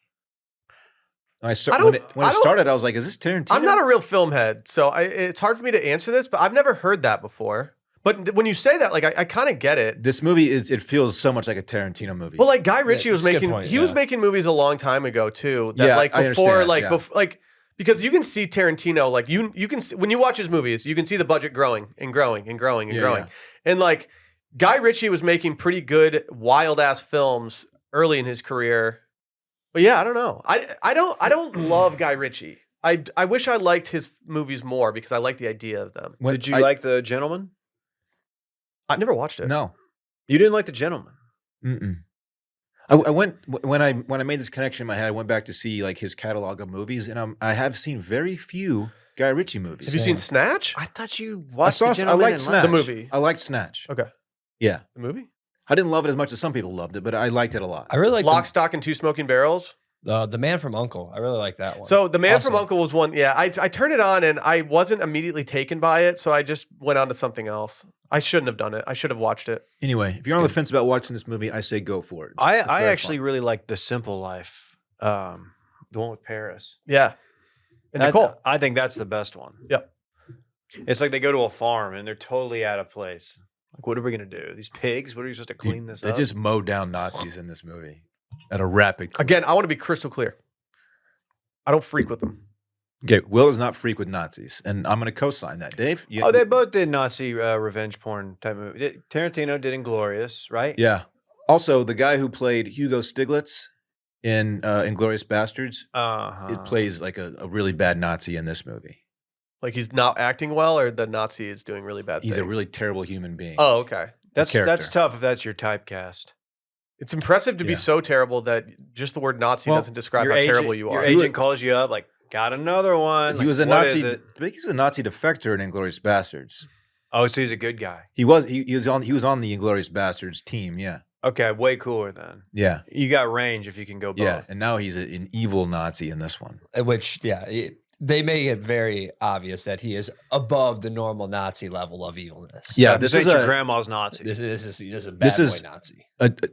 When it started, I was like, "Is this Tarantino?" I'm not a real film head, so it's hard for me to answer this, but I've never heard that before. But when you say that, like I kind of get it. This movie it feels so much like a Tarantino movie. Well, like Guy Ritchie was that's a good making, point, he was yeah. making movies a long time ago too. That Yeah, like I before, understand, like yeah. before, like because you can see Tarantino, like you can see, when you watch his movies, you can see the budget growing and growing and growing and Yeah, growing, yeah. and like Guy Ritchie was making pretty good wild ass films early in his career. But yeah, I don't know. I don't love Guy Ritchie. I wish I liked his movies more because I like the idea of them. did you like The Gentleman? I never watched it. No. You didn't like The Gentleman. Mm-mm. I went when I made this connection in my head. I went back to see like his catalog of movies, and I have seen very few Guy Ritchie movies. Have you seen Snatch? I thought you I watched saw. The I Gentleman liked and Snatch. The movie. I liked Snatch. Okay. Yeah, The movie? I didn't love it as much as some people loved it, but I liked it a lot. I really like Lock, Stock, and Two Smoking Barrels. the Man from U.N.C.L.E. I really like that one. So The Man from Awesome. U.N.C.L.E. was one. Yeah, I turned it on and I wasn't immediately taken by it, so I just went on to something else. I shouldn't have done it. I should have watched it. Anyway, if you're on the fence about watching this movie, I say go for it. I It's very actually fun. really like The Simple Life, the one with Paris. Yeah. And I, Nicole. I think that's the best one. Yep. It's like they go to a farm and they're totally out of place. Like, what are we gonna do? These pigs? What are you supposed to Dude, clean this they up? just mow down Nazis in this movie at a rapid clip. Again, I want to be crystal clear. I don't freak with them. Okay, Will is not freak with Nazis, and I'm going to co-sign that. Dave? Oh, they both did Nazi revenge porn type movie. Tarantino did Inglourious, right? Yeah. Also, the guy who played Hugo Stiglitz in Inglourious Bastards, it plays like a really bad Nazi in this movie. Like he's not acting well, or the Nazi is doing really bad He's things? a really terrible human being. Oh, okay. That's character. tough if that's your typecast. It's impressive to be Yeah. so terrible that just the word Nazi Well, doesn't describe Your how agent, terrible you Your are. agent calls you up like, got another one. He was a What is Nazi. it? I think he's a Nazi defector in Inglorious Bastards. Oh, so he's a good guy. He was on the Inglorious Bastards team. Yeah, Okay, way cooler then. yeah, You got range if you can go both. yeah. And now he's an evil Nazi in this one. Which, they make it very obvious that he is above the normal Nazi level of evilness. Yeah, This this ain't is your a grandma's Nazi. This is a bad This is- boy Nazi.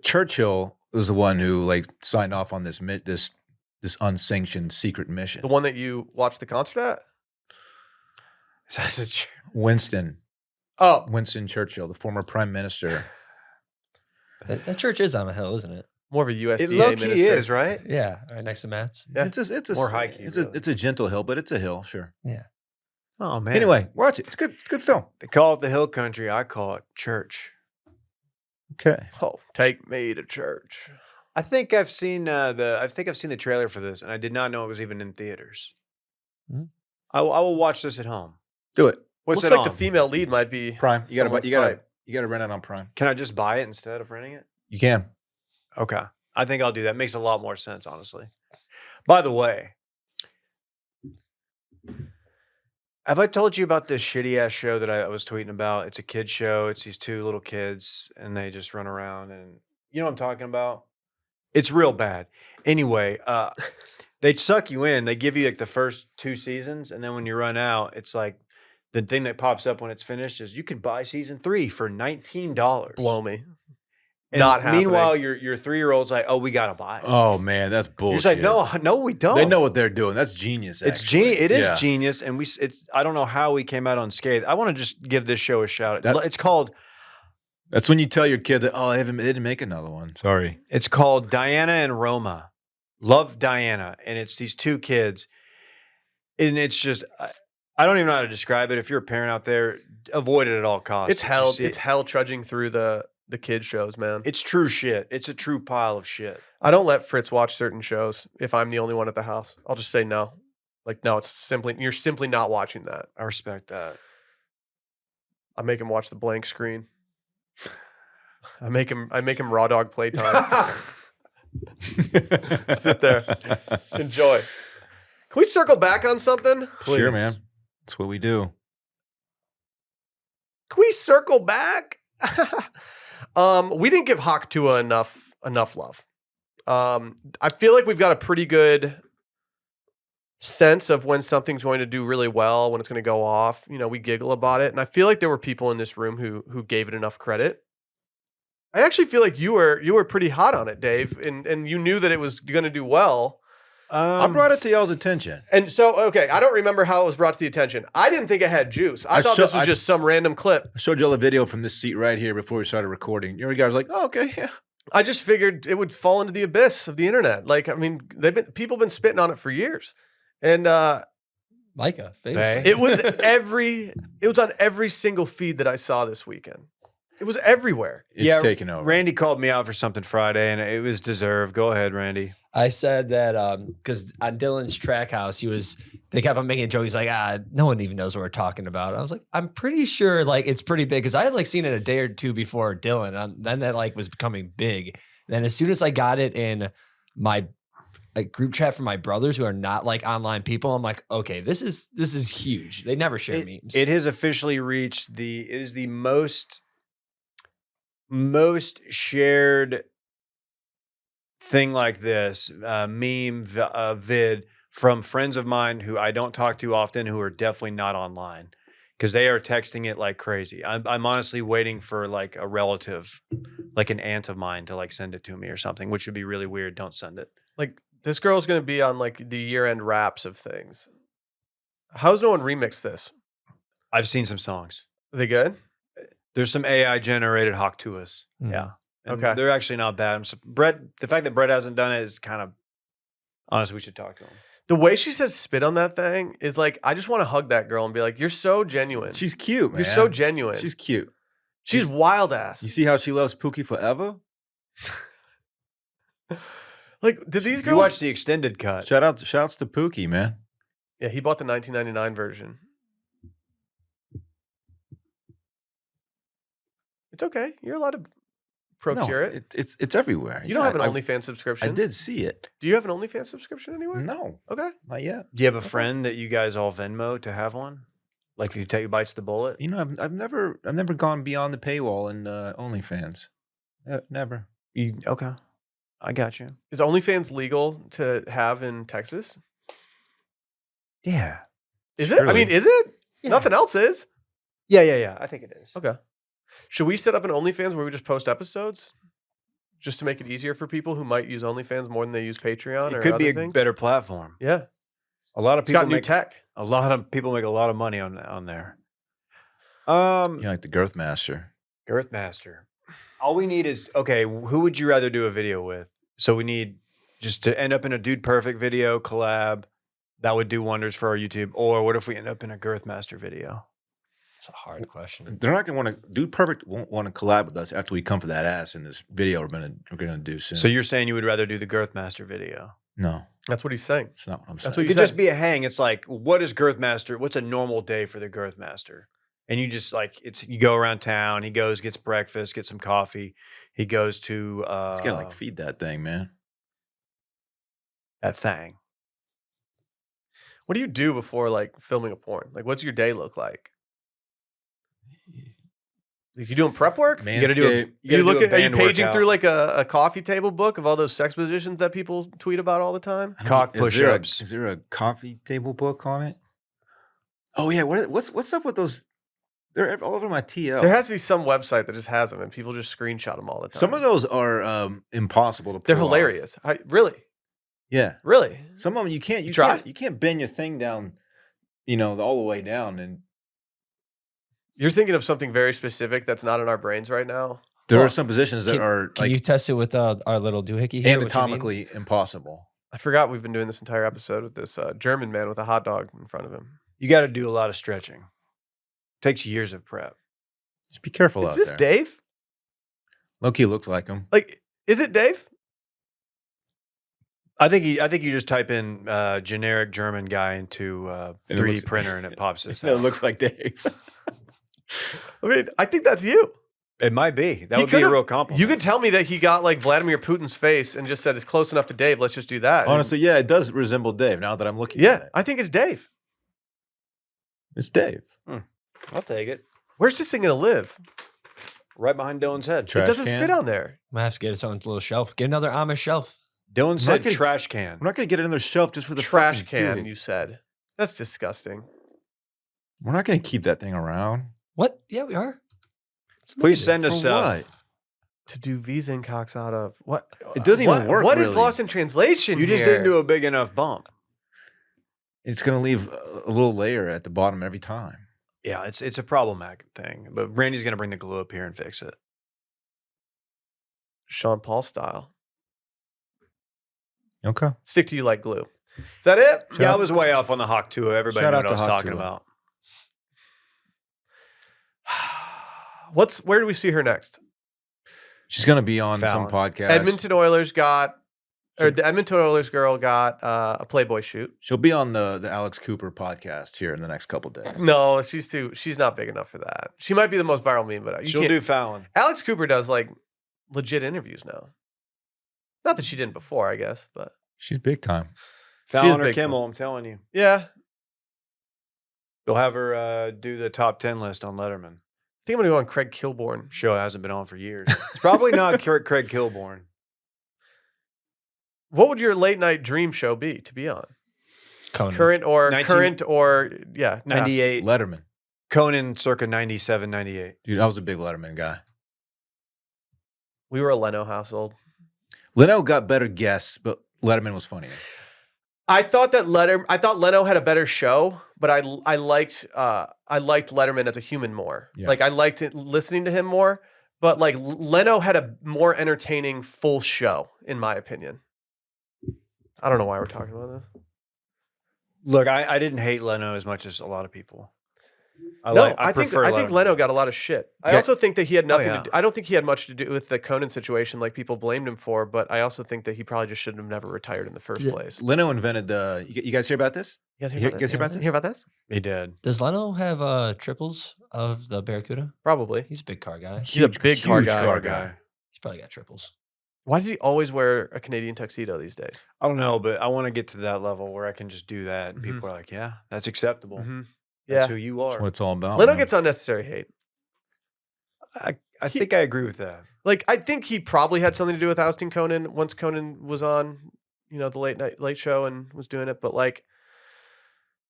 Churchill was the one who like signed off on this unsanctioned secret mission. The one that you watched the concert at? That's a ch- Winston Oh, Churchill, the former prime minister. That church is on a hill, isn't it? more of a USDA it low minister. key is, right? Yeah, right next to Matt's. Yeah. It's a More high-key, It's really. it's a gentle hill, but it's a hill, sure. Oh man. Anyway, watch it. It's good film. they call it the hill country. I call it church. Okay. Oh, take me to church. I think I've seen the trailer for this, and I did not know it was even in theaters. Hmm. I will watch this at home. Do it. What's Looks it like on? the female lead might be Prime. You someone's gotta type. rent it on Prime. Can I just buy it instead of renting it? You can. Okay. I think I'll do that. Makes a lot more sense, honestly. By the way, have I told you about this shitty ass show that I was tweeting about? It's a kid show. It's these two little kids and they just run around and you know what I'm talking about? It's real bad. Anyway, they suck you in. They give you like the first 2 seasons and then when you run out, it's like the thing that pops up when it's finished is you can buy season 3 for $19. Blow me. And Not happening. meanwhile, your 3-year-old's like, "Oh, we gotta buy it." Oh man, that's You're bullshit. just like, "No, we don't." They know what they're doing. That's genius. It's actually. It is Yeah. genius, and it's. I don't know how we came out unscathed. I want to just give this show a shout. That- It's called. That's when you tell your kid that they didn't make another one. Sorry. It's called Diana and Roma. Love Diana, and it's these 2 kids, and it's just. I don't even know how to describe it. If you're a parent out there, avoid it at all costs. It's If you hell. see It's it- hell trudging through the kid shows, man. It's true shit. It's a true pile of shit. I don't let Fritz watch certain shows if I'm the only one at the house. I'll just say no. Like, no, you're simply not watching that. I respect that. I make him watch the blank screen. I make him raw dog playtime. Sit there. Enjoy. Can we circle back on something? Sure, man. That's what we do. Can we circle back? We didn't give Hawk Tua enough love. I feel like we've got a pretty good sense of when something's going to do really well, when it's going to go off. You know, we giggle about it, and I feel like there were people in this room who gave it enough credit. I actually feel like you were pretty hot on it, Dave, and you knew that it was going to do well. I brought it to y'all's attention. And so, okay, I don't remember how it was brought to the attention. I didn't think it had juice. I thought this was just some random clip. I showed y'all a video from this seat right here before we started recording. You guys were like, "Oh, okay, yeah." I just figured it would fall into the abyss of the internet. Like, I mean, people have been spitting on it for years, and Micah, They- it was on every single feed that I saw this weekend. It was everywhere. It's taken over. Randy called me out for something Friday, and it was deserved. Go ahead, Randy. I said that because on Dillon's track house, they kept on making a joke. He's like, no one even knows what we're talking about. I was like, I'm pretty sure like it's pretty big because I had like seen it a day or two before Dillon. And then that like was becoming big. Then as soon as I got it in my like group chat for my brothers who are not like online people, I'm like, okay, this is huge. They never share memes. It has officially reached it is the most shared thing like this meme vid from friends of mine who I don't talk to often who are definitely not online because they are texting it like crazy. I'm honestly waiting for like a relative, like an aunt of mine to like send it to me or something, which would be really weird. Don't send it. Like, this girl's going to be on like the year-end wraps of things. How's no one remixed this? I've seen some songs. Are they good? There's some AI generated Hawk Tuas. Mhm. Yeah. And Okay. They're actually not bad. The fact that Brett hasn't done it is kind of, honestly, we should talk to him. The way she says spit on that thing is like, I just want to hug that girl and be like, you're so genuine. She's cute, man. You're so genuine. She's cute. She's wild ass. You see how she loves Pookie forever? Like, did these You girls watch the extended cut. Shouts to Pookie, man. Yeah, he bought the 1999 version. It's okay. You're allowed to procure no, it? It's everywhere. You don't Yeah, have an I- OnlyFans subscription. I did see it. Do you have an OnlyFans subscription anywhere? No, Okay. not yet. Do you have a friend that you guys all Venmo to have one? Like you take bites the bullet? You know, I've never gone beyond the paywall in OnlyFans. Never. Okay. I got you. Is OnlyFans legal to have in Texas? Yeah. Is it? I mean, Surely. is it? Yeah. Nothing else is. Yeah. I think it is. Okay. Should we set up an OnlyFans where we just post episodes? Just to make it easier for people who might use OnlyFans more than they use Patreon or It could be other a things? better platform. Yeah. A lot of It's people got new make tech. a lot of people make a lot of money on there. Yeah, like the Girth Master. Girthmaster. All we need is okay. Who would you rather do a video with? So we need just to end up in a Dude Perfect video collab that would do wonders for our YouTube. Or what if we end up in a Girthmaster video? It's a hard question. They're not gonna want to. Dude Perfect won't want to collab with us after we come for that ass in this video we're gonna do soon. So you're saying you would rather do the Girthmaster video? no, That's what he's saying. it's not what I'm That's saying. what It you could just said. be a hang. It's like, what is Girthmaster? What's a normal day for the Girthmaster? And you just like you go around town. He goes, gets breakfast, gets some coffee. He goes to It's gotta like feed that thing, man. that thing. What do you do before like filming a porn? Like, what's your day look like? Like, you doing prep work? You gotta do a, Manscaped. you gotta do a Are you band paging workout. through like a coffee table book of all those sex positions that people tweet about all the time? I don't- Cock is there a- push-ups. Is there a coffee table book on it? Oh yeah, what's up with those? They're all over my TL. There has to be some website that just has them, and people just screenshot them all the time. Some of those are impossible to. they're pull off. hilarious. Really, Yeah, really. some of them you can't. You Try? can't bend your thing down. You know, all the way down, and You're thinking of something very specific that's not in our brains right now. there Well, are some positions that are Can like you test it with our little doohickey here? what you mean? anatomically impossible. I forgot we've been doing this entire episode with this German man with a hot dog in front of him. You got to do a lot of stretching. Takes years of prep. Just be careful Is out this there. Dave? Loki looks like him. Like, is it Dave? I think you just type in generic German guy into And it 3D looks- printer and it pops this No, it out. looks like Dave. I mean, I think that's you. It might be. That He would be a could've- real compliment. You could tell me that he got like Vladimir Putin's face and just said it's close enough to Dave. Let's just do that. And- Honestly, yeah, it does resemble Dave. Now that I'm looking, at yeah, it. I think it's Dave. It's Dave. I'll take it. Where's this thing gonna live? Right behind Dylan's head. Trash it doesn't can. fit on there. Might have to get its own little shelf. Get another Amish shelf. Dylan not said gonna- trash can. We're not going to get another shelf just for the Trash fucking can. Doohickey. You said that's disgusting. We're not going to keep that thing around. What? Yeah, we are. It's Please amazing. send us For stuff. what? To do Wiesn Koks out of what? It doesn't even work, What is really. lost in translation? You just here? didn't do a big enough bump. It's going to leave a little layer at the bottom every time. Yeah, it's a problematic thing. But Randy's gonna bring the glue up here and fix it. Sean Paul style. Okay. Stick to you like glue. Is that it? Yeah, I was way off on the Hawk Tua. Everybody Shout knew out what I to was Hawk talking Tua. about. Where do we see her next? She's going to be on Fallon. some podcast. Edmonton Oilers got, or the Edmonton Oilers girl got a Playboy shoot. She'll be on the Alex Cooper podcast here in the next couple days. No, she's not big enough for that. She might be the most viral meme, but you She'll can't. do Fallon. Alex Cooper does like legit interviews now. Not that she didn't before, I guess, but She's big time. Fallon or big time. Kimmel, I'm telling you. yeah. You'll have her do the top 10 list on Letterman. I think I'm gonna go on Craig Kilborn. Show hasn't been on for years. It's probably not Craig Kilborn. What would your late night dream show be to be on? Conan. Current or 19 yeah, past. 98. Letterman. Conan circa 97, 98. Dude, I was a big Letterman guy. We were a Leno household. Leno got better guests, but Letterman was funnier. I thought Leno had a better show, but I liked Letterman as a human more. Yeah. Like I liked listening to him more, but like Leno had a more entertaining full show, in my opinion. I don't know why we're talking about this. Look, I didn't hate Leno as much as a lot of people. I think prefer Leno Letterman. got a lot of shit. I Yeah. also think that he had nothing yeah. to do. I don't think he had much to do with the Conan situation like people blamed him for, but I also think that he probably just shouldn't have never retired in the first Yeah. place. Leno invented you guys hear about this? You guys You hear about guys this? hear about this? Hear about this? He did. Does Leno have triples of the Barracuda? Probably. He's a big car guy. He's a big car huge guy. car guy. He's probably got triples. Why does he always wear a Canadian tuxedo these days? I don't know, but I want to get to that level where I can just do that. And Mhm. people are like, yeah, that's acceptable. Mhm. That's Yeah. who you That's are. what it's all about. Leno man. gets unnecessary hate. I think I agree with that. Like, I think he probably had something to do with ousting Conan once Conan was on, the late show and was doing it. But like,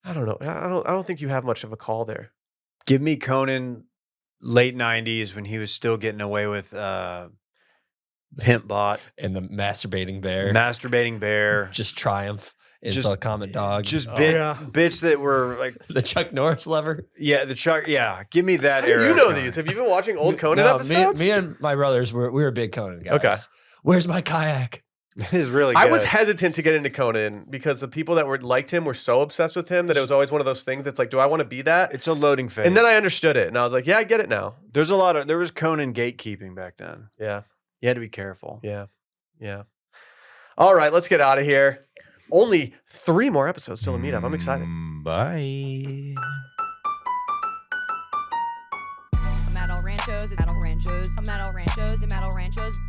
I don't know. I don't think you have much of a call there. Give me Conan late 90s when he was still getting away with Pimp Bot, And the masturbating bear. Masturbating Bear. Just triumph. Just- Insult comment dog. Just Oh. bits that were like, The Chuck Norris lever. yeah, the Chuck. Yeah, give me that How do era. you of know Conan. these? Have you been watching old Conan No, episodes? Me and my brothers, we were big Conan guys. Okay. Where's my kayak? It's really good. I was hesitant to get into Conan because the people that liked him were so obsessed with him that it was always one of those things that's like, do I want to be that? It's a loading phase. And then I understood it and I was like, yeah, I get it now. there was Conan gatekeeping back then. Yeah. You had to be careful. Yeah. Yeah. All right, let's get out of here. Only 3 more episodes till the meetup. I'm excited. Bye. I'm at El Ranchos. I'm at El Ranchos. I'm at El Ranchos. I'm at El Ranchos.